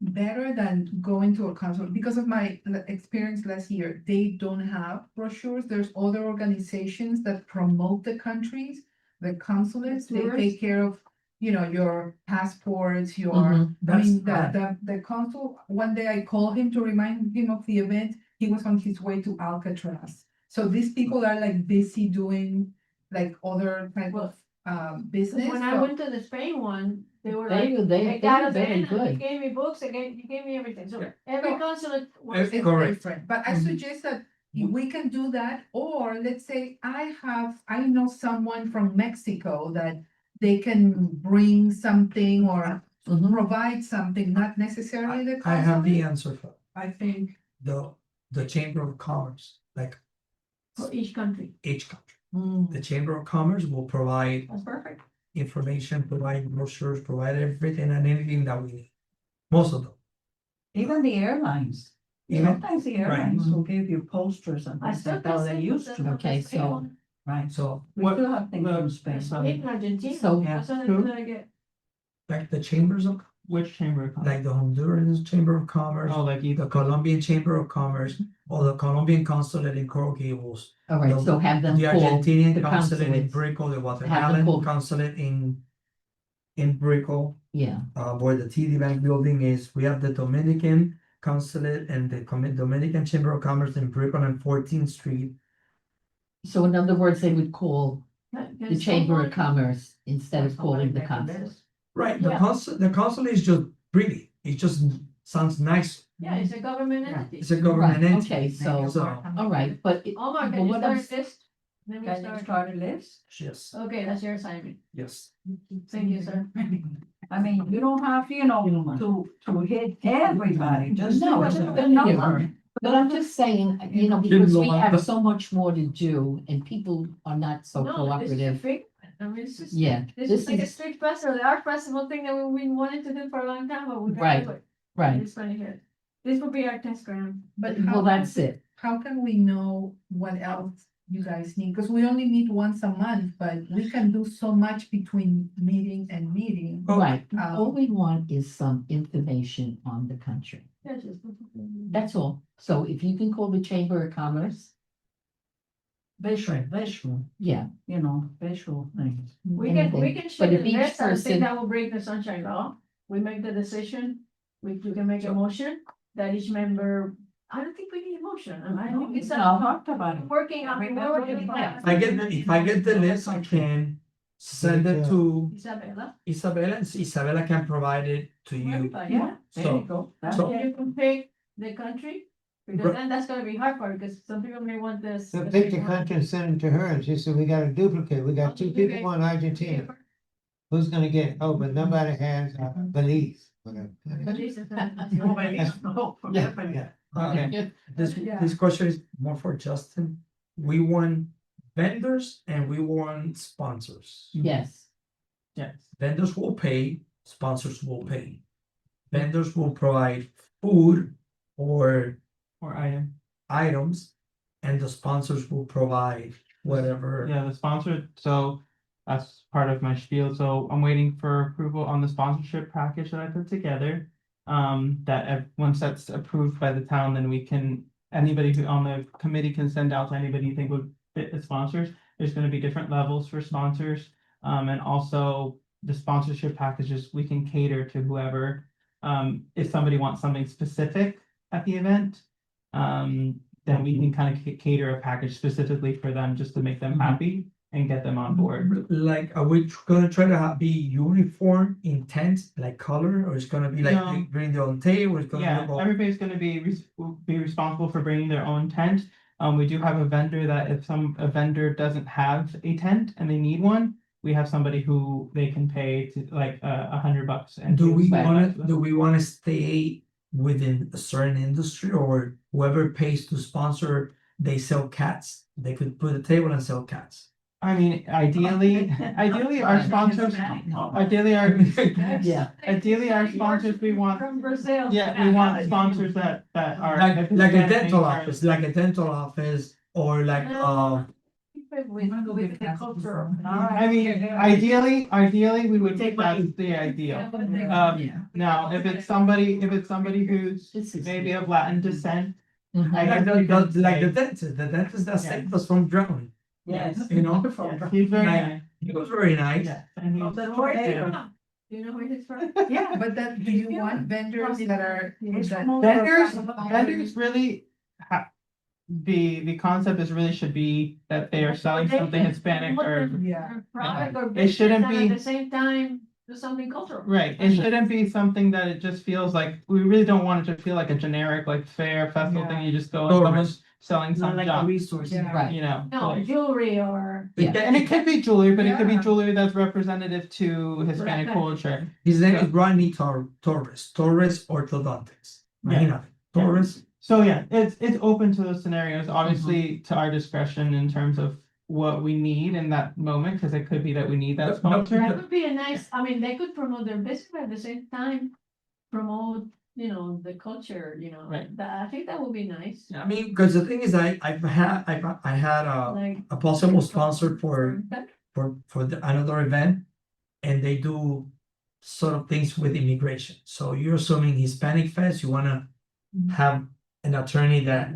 better than going to a council, because of my experience last year, they don't have brochures. There's other organizations that promote the countries, the consulates, they Tourists. take care of, you know, your passports, your, Mhm. I That's mean, right. the consul, one day I called him to remind him of the event, he was on his way to Alcatraz. So these people are like busy doing like other type of business. When I so- went to the Spain one, they were They like. were, they got were us very in and They good. gave me books, they gave me everything, so Yeah. every No. consulate. was- It's Correct. different, but I Mhm. suggest that we can do that, or let's say I know someone from Mexico that they can bring something or Mhm. provide something, not necessarily the I have the consulate. answer for I think, the Chamber of Commerce, like For each country, each country. Mm. The Chamber of Commerce will provide that's perfect. information, provide brochures, provide everything and anything that we need. Most of them. Even the airlines. Even- Sometimes the airlines will give you posters and I things still like can that, they send used them to, the Okay, Spain so- one. right? So We what, still have things from Spain. In Argentina. So- that's what True. I get. like the chambers of, Which chamber of commerce? like the Honduran Chamber of Commerce, Oh, like the either. Colombian Chamber of Commerce, or the Colombian Consulate in Coral Gables. All right, so have them The call Argentinian the Consulate in consulates. Brickell, the call- Guatemalan Consulate in in Brickell, Yeah, where the TD Bank building is. We have the Dominican Consulate and the Dominican Chamber of Commerce in Brickell on 14th Street. so in other words, they would call Can the Chamber of someone- Commerce instead of calling the Somebody make a consulate. list. Right, Yeah. the consulate is just pretty. It just sounds nice. Yeah, it's a government Yeah. entity. It's a government Right, entity. okay, so, So, all right, but. Oh my, but can you what I'm start this? Let me Can you start. start a list? yes, Okay, that's your assignment. yes. Thank you, sir. I mean, you don't have, to hit everybody, just. No, do it's a a number. But I'm just saying, Didn't because go we on have the- so much more to do and people are not so No, this is a cooperative. big, I mean, it's just. Yeah, This this is like a is, street festival, the art festival thing that we've been wanting to do for a long time, but we Right, can't do it. right, It's funny here. This will be our test ground. But well, that's it. how can we know what else you guys need? Because we only meet once a month, but we can do so much between meeting and meeting. Oh, Right, all we want is some information on the country. Yeah, just- That's all. So if you can call the Chamber of Commerce, Visual, yeah. visual things. We can anything. share But the if each list, I person, think that will break the sunshine law. We make the decision, you can make a motion that each member, I don't think we need a motion, I think it's No. Talked about it. working on, we're working on If I get the list, I can send it to Isabella. Isabella, and Isabella can provide it to you. Everybody, Yeah, there So- you go. That's so- it. You can pick the country, because Right. then that's gonna be hard for, because some people may want this. So pick the country and send it to her, and she said, we got a duplicate, we got two people on Argentina. Who's gonna get, oh, but nobody has Belize, whatever. Nobody knows. Yeah, yeah. Okay, this, Yeah. this question is more for Justin. We want vendors and we want sponsors. yes, Yes. Vendors will pay, sponsors will pay. Vendors will provide food or Or item. items, and the sponsors will provide whatever. Yeah, the sponsor, so that's part of my spiel, so I'm waiting for approval on the sponsorship package that I put together. Once that's approved by the town, then we can, anybody who on the committee can send out to anybody you think would fit the sponsors. There's gonna be different levels for sponsors, and also the sponsorship packages, we can cater to whoever. If somebody wants something specific at the event, then we can kind of cater a package specifically for them, just to make them Mhm. happy and get them on board. Like, are we gonna try to be uniform in tent, like color, or it's gonna be like No. they bring their own table, it's gonna Yeah, look all. everybody's gonna be responsible for bringing their own tent. We do have a vendor that if a vendor doesn't have a tent and they need one, we have somebody who they can pay to like $100 and. Do we provide wanna, that to them. do we wanna stay within a certain industry, or whoever pays to sponsor, they sell cats? They could put a table and sell cats. I mean, ideally our sponsors, ideally our, yeah. ideally our sponsors, we want, From Brazil. yeah, we want sponsors that are. Like a Hispanic dental or- office, like a dental office, or like, With the culture. I mean, ideally, we would take that's the ideal. Yeah. Now, if it's somebody who's This is. maybe of Latin descent, Mhm. like the dentist that saved us from drowning, Yes. you know? he's very Like- nice. He was very nice. Yeah, and he's- But where is he from? Do you know where he's from? Yeah. But then, do you want vendors that are? It's that- from- Vendors really the concept is really should be that they are selling something Hispanic or, Yeah. Product or It business, shouldn't and be- at the same time, do something cultural. right, it shouldn't be something that it just feels like, we really don't want it to feel like a generic, like fair festival thing, you just go and Totally. someone's selling some junk, resource. Yeah. Right. you know? No, like- jewelry or. Yeah. And it could be jewelry, but it could be Yeah. jewelry that's representative to Hispanic Right. culture. His name is Rodney Torres Orthodontics. Yeah. Imagínate, Torres. So yeah, it's open to those scenarios, obviously to our discretion in terms of what we need in that moment, because it could be that we need that No, sponsor. That would be a nice, I mean, they could promote their business at the same time, promote, the culture, Right. that, I think that would be nice. I mean, because the thing is, I had Like. a possible sponsor for another event, and they do sort of things with immigration. So you're assuming Hispanic Fest, you wanna have an attorney that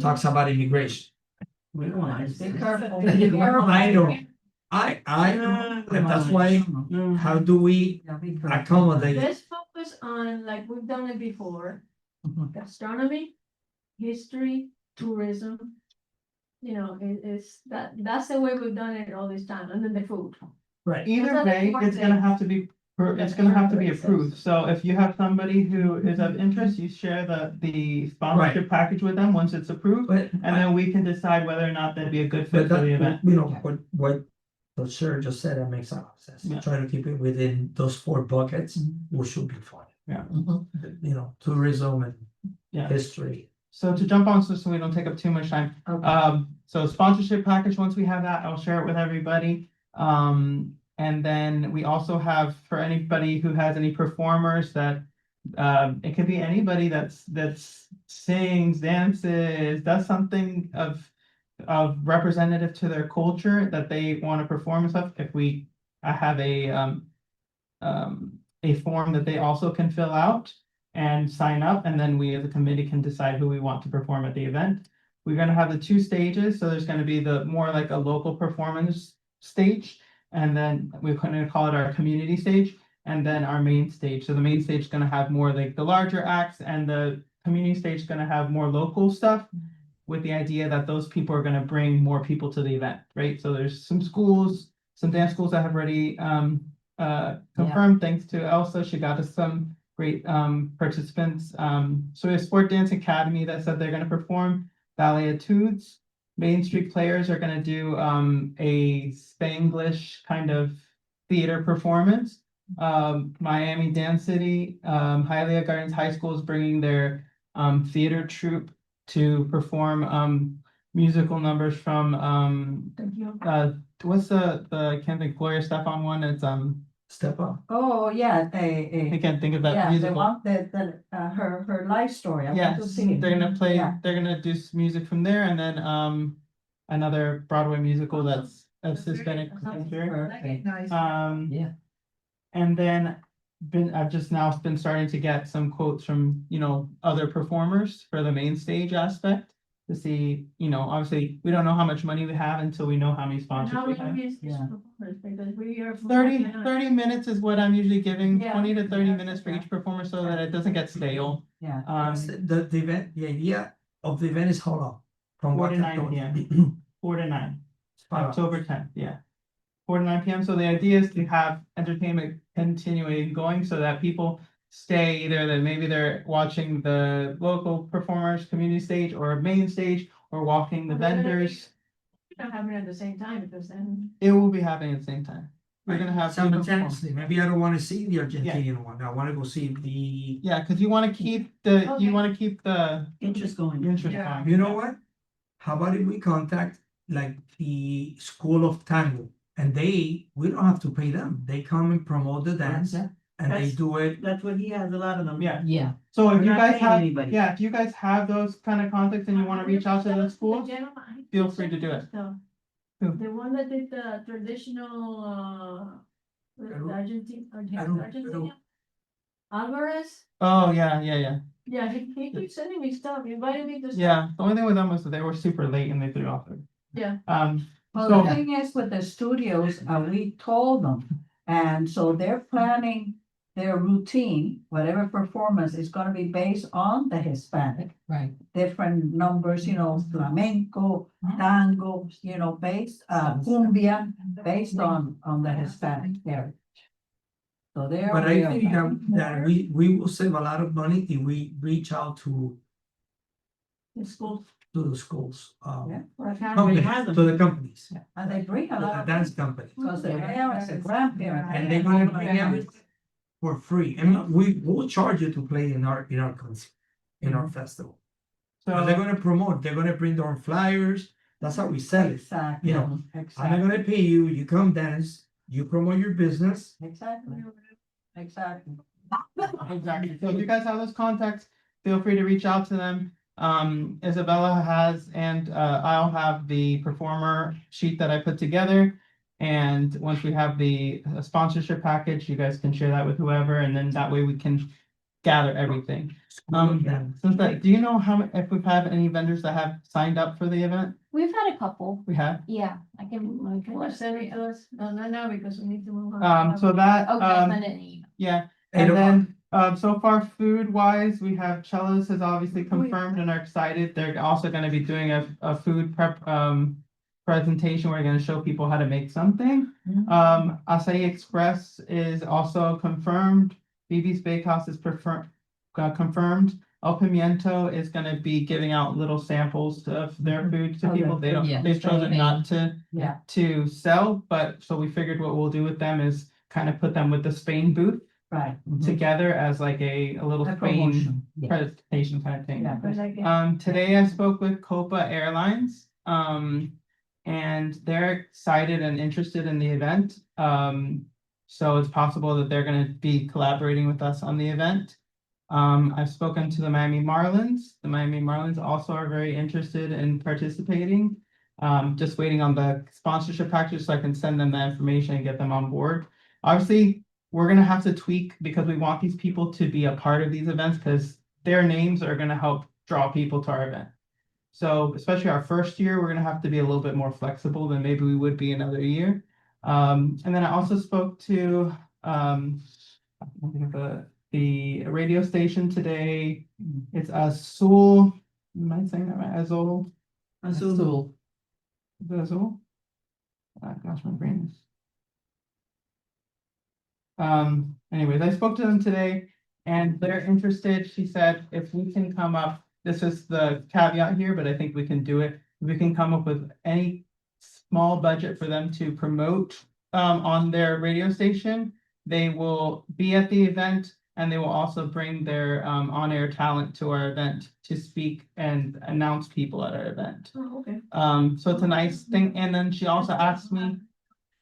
talks about immigration. Be careful. I know. That's why, how do we Yeah, we could. accommodate? Let's focus on, like we've done it before, gastronomy, history, tourism. You know, that's the way we've done it all this time, and then the food. Right. Either Those are the way, four it's gonna things. have to be, it's gonna have to be approved, so if you have somebody who is of interest, you share the sponsorship package with them once it's approved. But, And then we can decide whether or not that'd be a good but fit for the event. that, you know, what the chair just said, that makes a lot of sense. Yeah. Try to keep it within those 4 buckets, we should be fine. Mhm. You know, tourism and Yeah. history. So to jump on, so we don't take up too much time, so sponsorship package, once we have that, I'll share it with everybody. And then we also have, for anybody who has any performers that, it could be anybody that's sings, dances, does something of representative to their culture that they want to perform and stuff. I have a form that they also can fill out and sign up, and then we as a committee can decide who we want to perform at the event. We're gonna have the 2 stages, so there's gonna be the more like a local performance stage, and then we're gonna call it our community stage, and then our main stage. So the main stage is gonna have more like the larger acts, and the community stage is gonna have more local stuff, with the idea that those people are gonna bring more people to the event, right? So there's some schools, some dance schools that have already confirmed, thanks to Elsa, she got us some great participants. So we have Sport Dance Academy that said they're gonna perform, Ballet Etudes. Main Street Players are gonna do a Spanglish kind of theater performance. Miami Dance City, Hialeah Gardens High School is bringing their theater troupe to perform musical numbers from Thank you. what's the I can't think, Gloria Stefan one, it's Step up. Oh, yeah, I can't think of that yeah, the musical. one that, her life story. I want to Yes, see it. they're gonna play, Yeah. they're gonna do music from there, and then another Broadway musical that's Hispanic. Perfect. Nice. Yeah. And then I've just now been starting to get some quotes from, other performers for the main stage aspect. To see, obviously, we don't know how much money we have until we know how many And sponsors how we have. long is this Yeah. performance? Because we are. 30 minutes is what I'm usually giving, Yeah. 20 to 30 Yeah. minutes for each performer so that it doesn't get stale. Yeah. The event, the idea of the event is how long? From 4 what to time 9 to- p.m. 4 to 9. October 10th, yeah. 4 to 9 p.m. So the idea is to have entertainment continuing going so that people stay either that maybe they're watching the local performers, community stage, or main stage, or walking the vendors. We're not having it at the same time, because then. It will be happening at the same time. We're gonna have people perform. simultaneously. Maybe I don't wanna see the Argentinian one. I wanna go see the, Yeah, because you want to keep the Interest going. interest Yeah. going. you know what? How about if we contact like the School of Tango? And we don't have to pay them. They come and promote the dance and they That's- do it. That's what he has, a lot of them. Yeah. Yeah, So if We're you not guys paying have, anybody. yeah, if you guys have those kind of contacts and you want to reach out to the schools, Gentleman, feel free to do it. Who? The one that did the traditional, Peru. Argentine, Peru. Argentina. Alvarez, Oh, yeah. yeah, he keeps sending me stuff, he invited me to. stuff. Yeah, the only thing with them was that they were super late and they threw off their. Yeah. Well, So- the thing is with the studios, we told them, and so they're planning their routine, whatever performance is gonna be based on the Hispanic. right. Different numbers, flamenco, tango, based, cumbia, based on the Hispanic heritage. So there. But we I are think planning that more. we will save a lot of money if we reach out to The school. the schools. Yeah. Or I Companies, has them. to the companies, And they bring a the lot of. dance companies. Because the parents, the grandparents. And they're gonna bring everything for free. And we will charge you to play in our concert, in our festival. But they're So, gonna promote, they're gonna bring their own flyers. That's how we sell it. Exactly. You know, I'm not Exactly, gonna pay you, you come dance, you promote your business. exactly, exactly. exactly. So if you guys have those contacts, feel free to reach out to them. Isabella has, and I'll have the performer sheet that I put together. And once we have the sponsorship package, you guys can share that with whoever, and then that way we can gather everything. Since that, do you know if we've had any vendors that have signed up for the event? We've had a couple, We have. yeah, I can. Can you send it to us? No, not now, because we need to move on. So that, Okay, I'll send it in an email. yeah, 8 and o'clock. then, so far food wise, we have Cellos has obviously confirmed and are excited. They're also gonna be doing a food prep, presentation. We're gonna show people how to make something. Acai Express is also confirmed. BB's Bakehouse is confirmed. El Pimiento is gonna be giving out little samples of their food to Oh, people. They don't, yeah. they've chosen not to Yeah. to sell, but so we figured what we'll do with them is kind of put them with the Spain booth Right. together as like a little A Spain promotion. Yeah. presentation kind of thing. Yeah. But like, Today I spoke with Copa Airlines, and they're excited and interested in the event. So it's possible that they're gonna be collaborating with us on the event. I've spoken to the Miami Marlins. The Miami Marlins also are very interested in participating. Just waiting on the sponsorship package so I can send them the information and get them on board. Obviously, we're gonna have to tweak because we want these people to be a part of these events because their names are gonna help draw people to our event. So especially our first year, we're gonna have to be a little bit more flexible than maybe we would be another year. And then I also spoke to the radio station today. It's Azul. Am I saying that right? Azul? Azul. Is it Azul? Gosh, my brain is. Anyways, I spoke to them today and they're interested. She said if we can come up, this is the caveat here, but I think we can do it. We can come up with any small budget for them to promote on their radio station. They will be at the event and they will also bring their on-air talent to our event to speak and announce people at our event. oh, okay. So it's a nice thing. And then she also asked me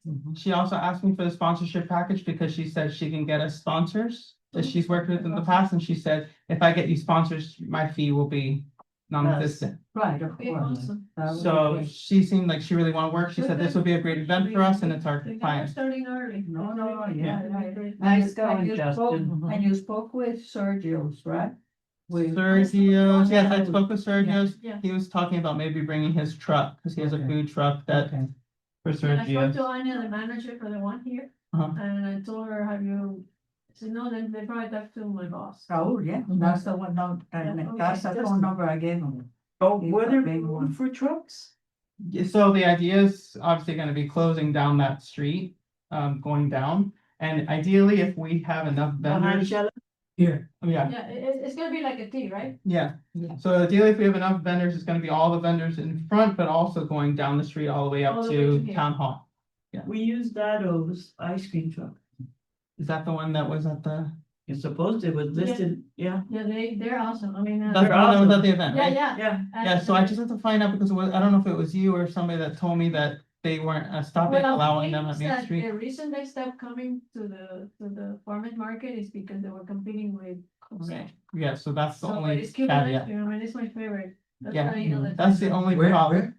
for the sponsorship package because she said she can get us sponsors that she's worked with in the past. And she said, if I get you sponsors, my fee will be non-existent. Right, of Okay, course. awesome. That would be So great. she seemed like she really wanted to work. She said this would be a great event for us and it's our They got client. starting early. No, no, Yeah, yeah. I agree. Nice And going, you Justin. spoke- And you spoke with Sergio's, right? Sergio's, yes, I spoke with Sergio's. Yeah. He was talking about maybe bringing his truck, because he has a Okay. food truck that Okay. for And I spoke Sergio's. to Anya, the manager for the one here, Uh-huh. and I told her, have you, she said, no, then they probably talked to my boss. Raul, yeah, that's the one, no, Yeah, that's the okay, phone number I gave him. Oh, He's were a there big room one. for trucks? Yeah, so the idea is obviously gonna be closing down that street, going down. And ideally, if we have enough Behind vendors, Shell? Here, yeah, Yeah, it's gonna be like a T, right? yeah. Yeah. So ideally, if we have enough vendors, it's gonna be all the vendors in front, but also going down the street all the way All up the way to to here. town hall. We used Dado's ice cream truck. Is that the one that was at the? You're supposed to, it was listed, yeah, Yeah, they're awesome, I mean. That's the one that was awesome. at the event, Yeah, right? yeah. yeah. Yeah, so I just have to find out because it was, I don't know if it was you or somebody that told me that they weren't stopping, Well, allowing them things at Main that Street. The reason they stopped coming to the farmer's market is because they were competing with. Okay, yeah, so that's the So, but only it's cute, I caveat. mean, it's my favorite. That's Yeah, why, you know, That's the only where, problem. where?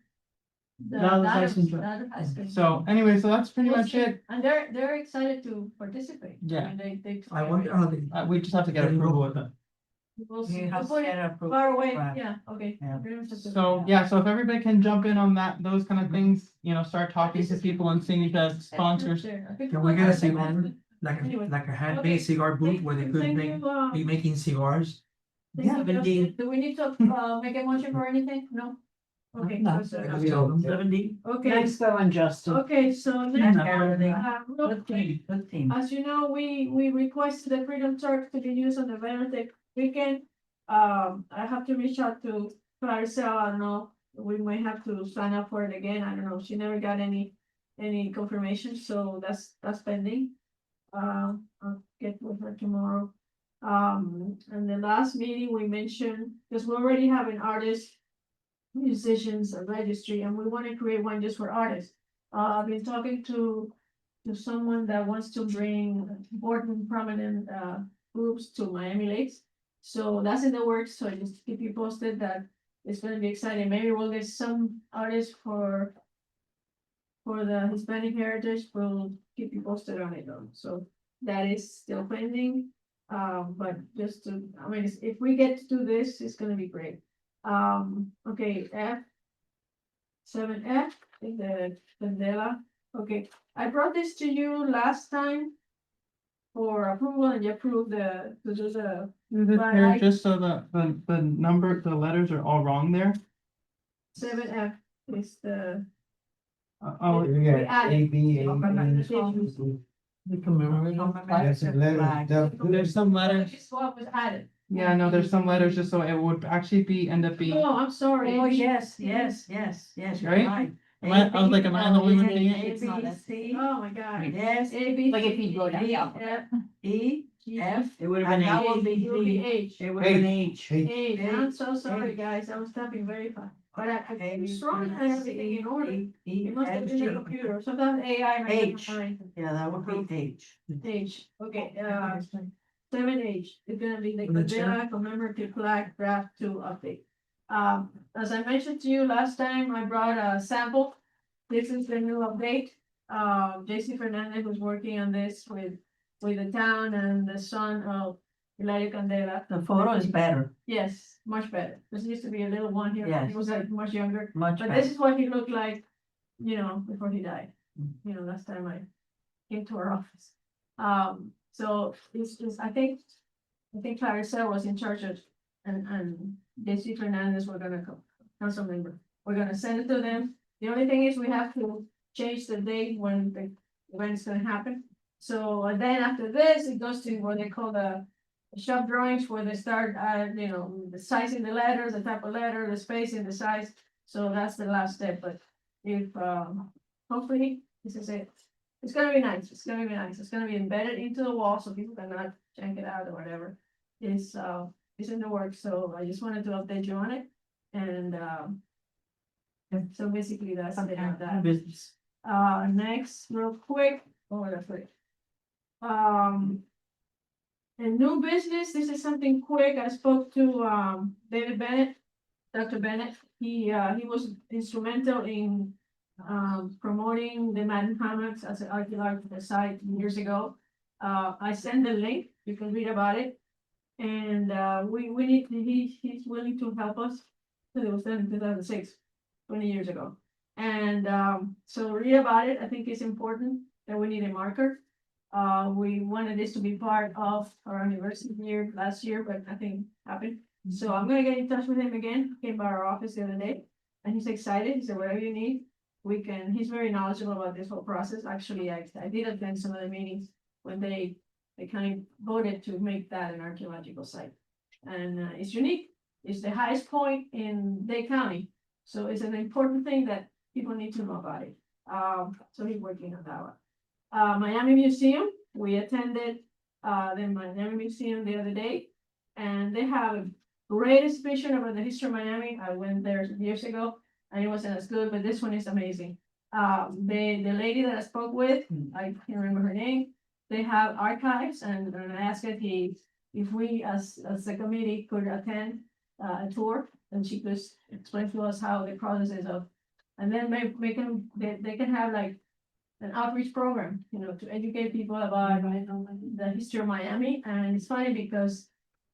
That was ice cream truck. Ice cream. So anyway, so that's pretty We'll much see. it. And they're excited to participate. Yeah. I mean, they. I wonder how they. We just have to get Getting approval rolled. with it. We'll see. You have to We'll put get it approved. far away, Right. yeah, okay. Yeah. Pretty much just- So, yeah, so if everybody can jump in on that, those kind of things, you know, start talking to people and seeing if there's sponsors. Can we get a cigar, like Anyway, a okay. handmade cigar booth where they could Thank make, you, be making cigars? thank you, 17. Justin. Do we need to, make a motion for anything? No? Okay, No. so, Can we tell them? 70. okay, Nice going, Justin. okay, so next, Everything. real Good quick, team, good team. as you know, we requested the Freedom Truck to be used on the Veterans Day weekend. I have to reach out to Clarissa, I don't know, we might have to sign up for it again, I don't know, she never got any confirmation, so that's pending. I'll get with her tomorrow. And the last meeting we mentioned, because we already have an artist, musicians, a registry, and we want to create one just for artists. I've been talking to someone that wants to bring important prominent groups to Miami Lakes. So that's in the works, so just keep you posted that it's gonna be exciting. Maybe we'll get some artists for the Hispanic heritage, we'll keep you posted on it though. So that is still pending. But just to, I mean, if we get to do this, it's gonna be great. Okay, F. 7F, in the Candela. Okay, I brought this to you last time for approval and you approved to do the, Through the But chair, I- just so the number, the letters are all wrong there. 7F is the. Oh, We We got added- A, B, A, The commemorative That's a letter, there's some letters. This is what was added. Yeah, no, there's some letters just so it would actually end up being. Oh, I'm sorry. Oh, yes, you're Right? right. I was like, am I the only one seeing it? A, B, C, Oh, my God. yes, A, B. Like if C, you go down D, the F, alphabet. E, F. It would have And been that H. will be it will be D. H. It would have been H. H, I'm so H, sorry, H. guys, I was typing very fast, but I A, was B, strong and everything in order. E, E, It must have F, been G. the computer, sometimes AI. might H. find Yeah, that would be H. H, okay, 7H is gonna be the In the chair. Candela commemorative flag draft 2 update. As I mentioned to you last time, I brought a sample. This is the new update. JC Fernandez was working on this with the town and the son of Hilario Candela. The photo is better, Yes, much better. This used to be a little one here. Yes. He was like much younger. much But this better. is what he looked like, before he died. Last time I came to our office. So this is, I think Clarissa was in charge of, and JC Fernandez were gonna come, council member. We're gonna send it to them. The only thing is we have to change the date when the event is gonna happen. So and then after this, it goes to what they call the shop drawings where they start, the sizing the letters, the type of letter, the spacing, the size. So that's the last step, but if, hopefully, this is it. It's gonna be nice, it's gonna be nice, it's gonna be embedded into the wall so people cannot check it out or whatever. It's in the works, so I just wanted to update you on it, and, so basically that's it on that. Business. Next, real quick, that's quick. A new business, this is something quick, I spoke to, David Bennett, Dr. Bennett, he was instrumental in, promoting the Madden Hammocks as an archaeological site years ago. I sent the link, you can read about it, and, he's willing to help us, so it was done in 2006, 20 years ago. And so read about it. I think it's important that we need a marker. We wanted this to be part of our anniversary year last year, but nothing happened. So I'm gonna get in touch with him again. Came by our office the other day, and he's excited. He said, whatever you need, we can. He's very knowledgeable about this whole process. Actually, I did attend some of the meetings when they kind of voted to make that an archaeological site, and it's unique. It's the highest point in Dade County, so it's an important thing that people need to know about it. So he's working on that one. Miami Museum, we attended the Miami Museum the other day, and they have a great exhibition about the history of Miami. I went there years ago, and it wasn't as good, but this one is amazing. The lady that I spoke with, I can't remember her name, they have archives, and I asked her if we as a committee could attend a tour, and she could explain to us how the process is of, and then they can have like an outreach program, to educate people about the history of Miami. And it's funny because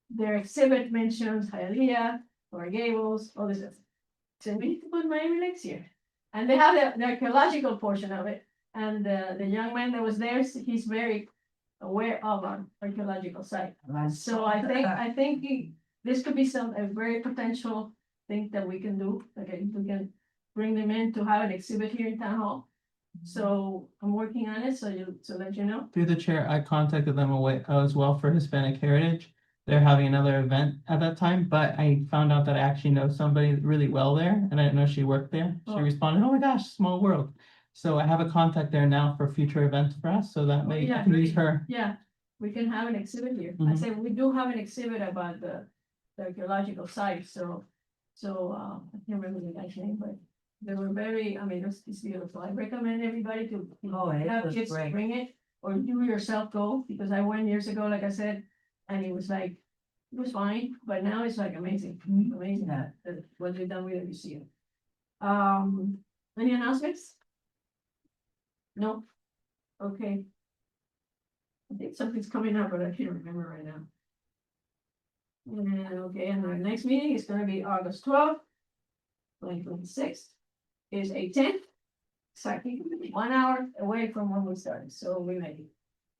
their exhibit mentions Hialeah, or Gables, all this stuff. So we need to put Miami next year. And they have the archaeological portion of it. And the young man that was there, he's very aware of our archaeological site. So I think this could be a very potential thing that we can do. Okay, we can bring them in to have an exhibit here in Town Hall. So I'm working on it, so that you know. Through the chair, I contacted them as well for Hispanic Heritage. They're having another event at that time, but I found out that I actually know somebody really well there, and I didn't know she worked there. She Oh. responded, "Oh my gosh, small world." So I have a contact there now for future events for us, so that may I yeah, can use great. her. Yeah, we can have an exhibit here. I Mhm. said, we do have an exhibit about the archaeological site, so, I can't remember the guy's name, but they were it's beautiful. I recommend everybody to Oh, it have was kids great. bring it, or you yourself go, because I went years ago, like I said, and it was fine, but now it's like amazing, amazing Yeah. what they've done with the museum. Any announcements? No? Okay. I think something's coming up, but I can't remember right now. And okay, and our next meeting is gonna be August 12th. 2026 is 8:10. Exactly 1 hour away from when we started, so we made it.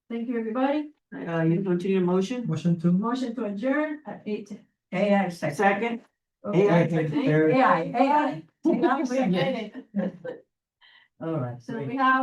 Thank you, everybody. You continue the motion? Motion to. Motion to adjourn at 8:10. AI Second? Okay, AI, thank you. third. AI. AI. We made it. All right. So great. we have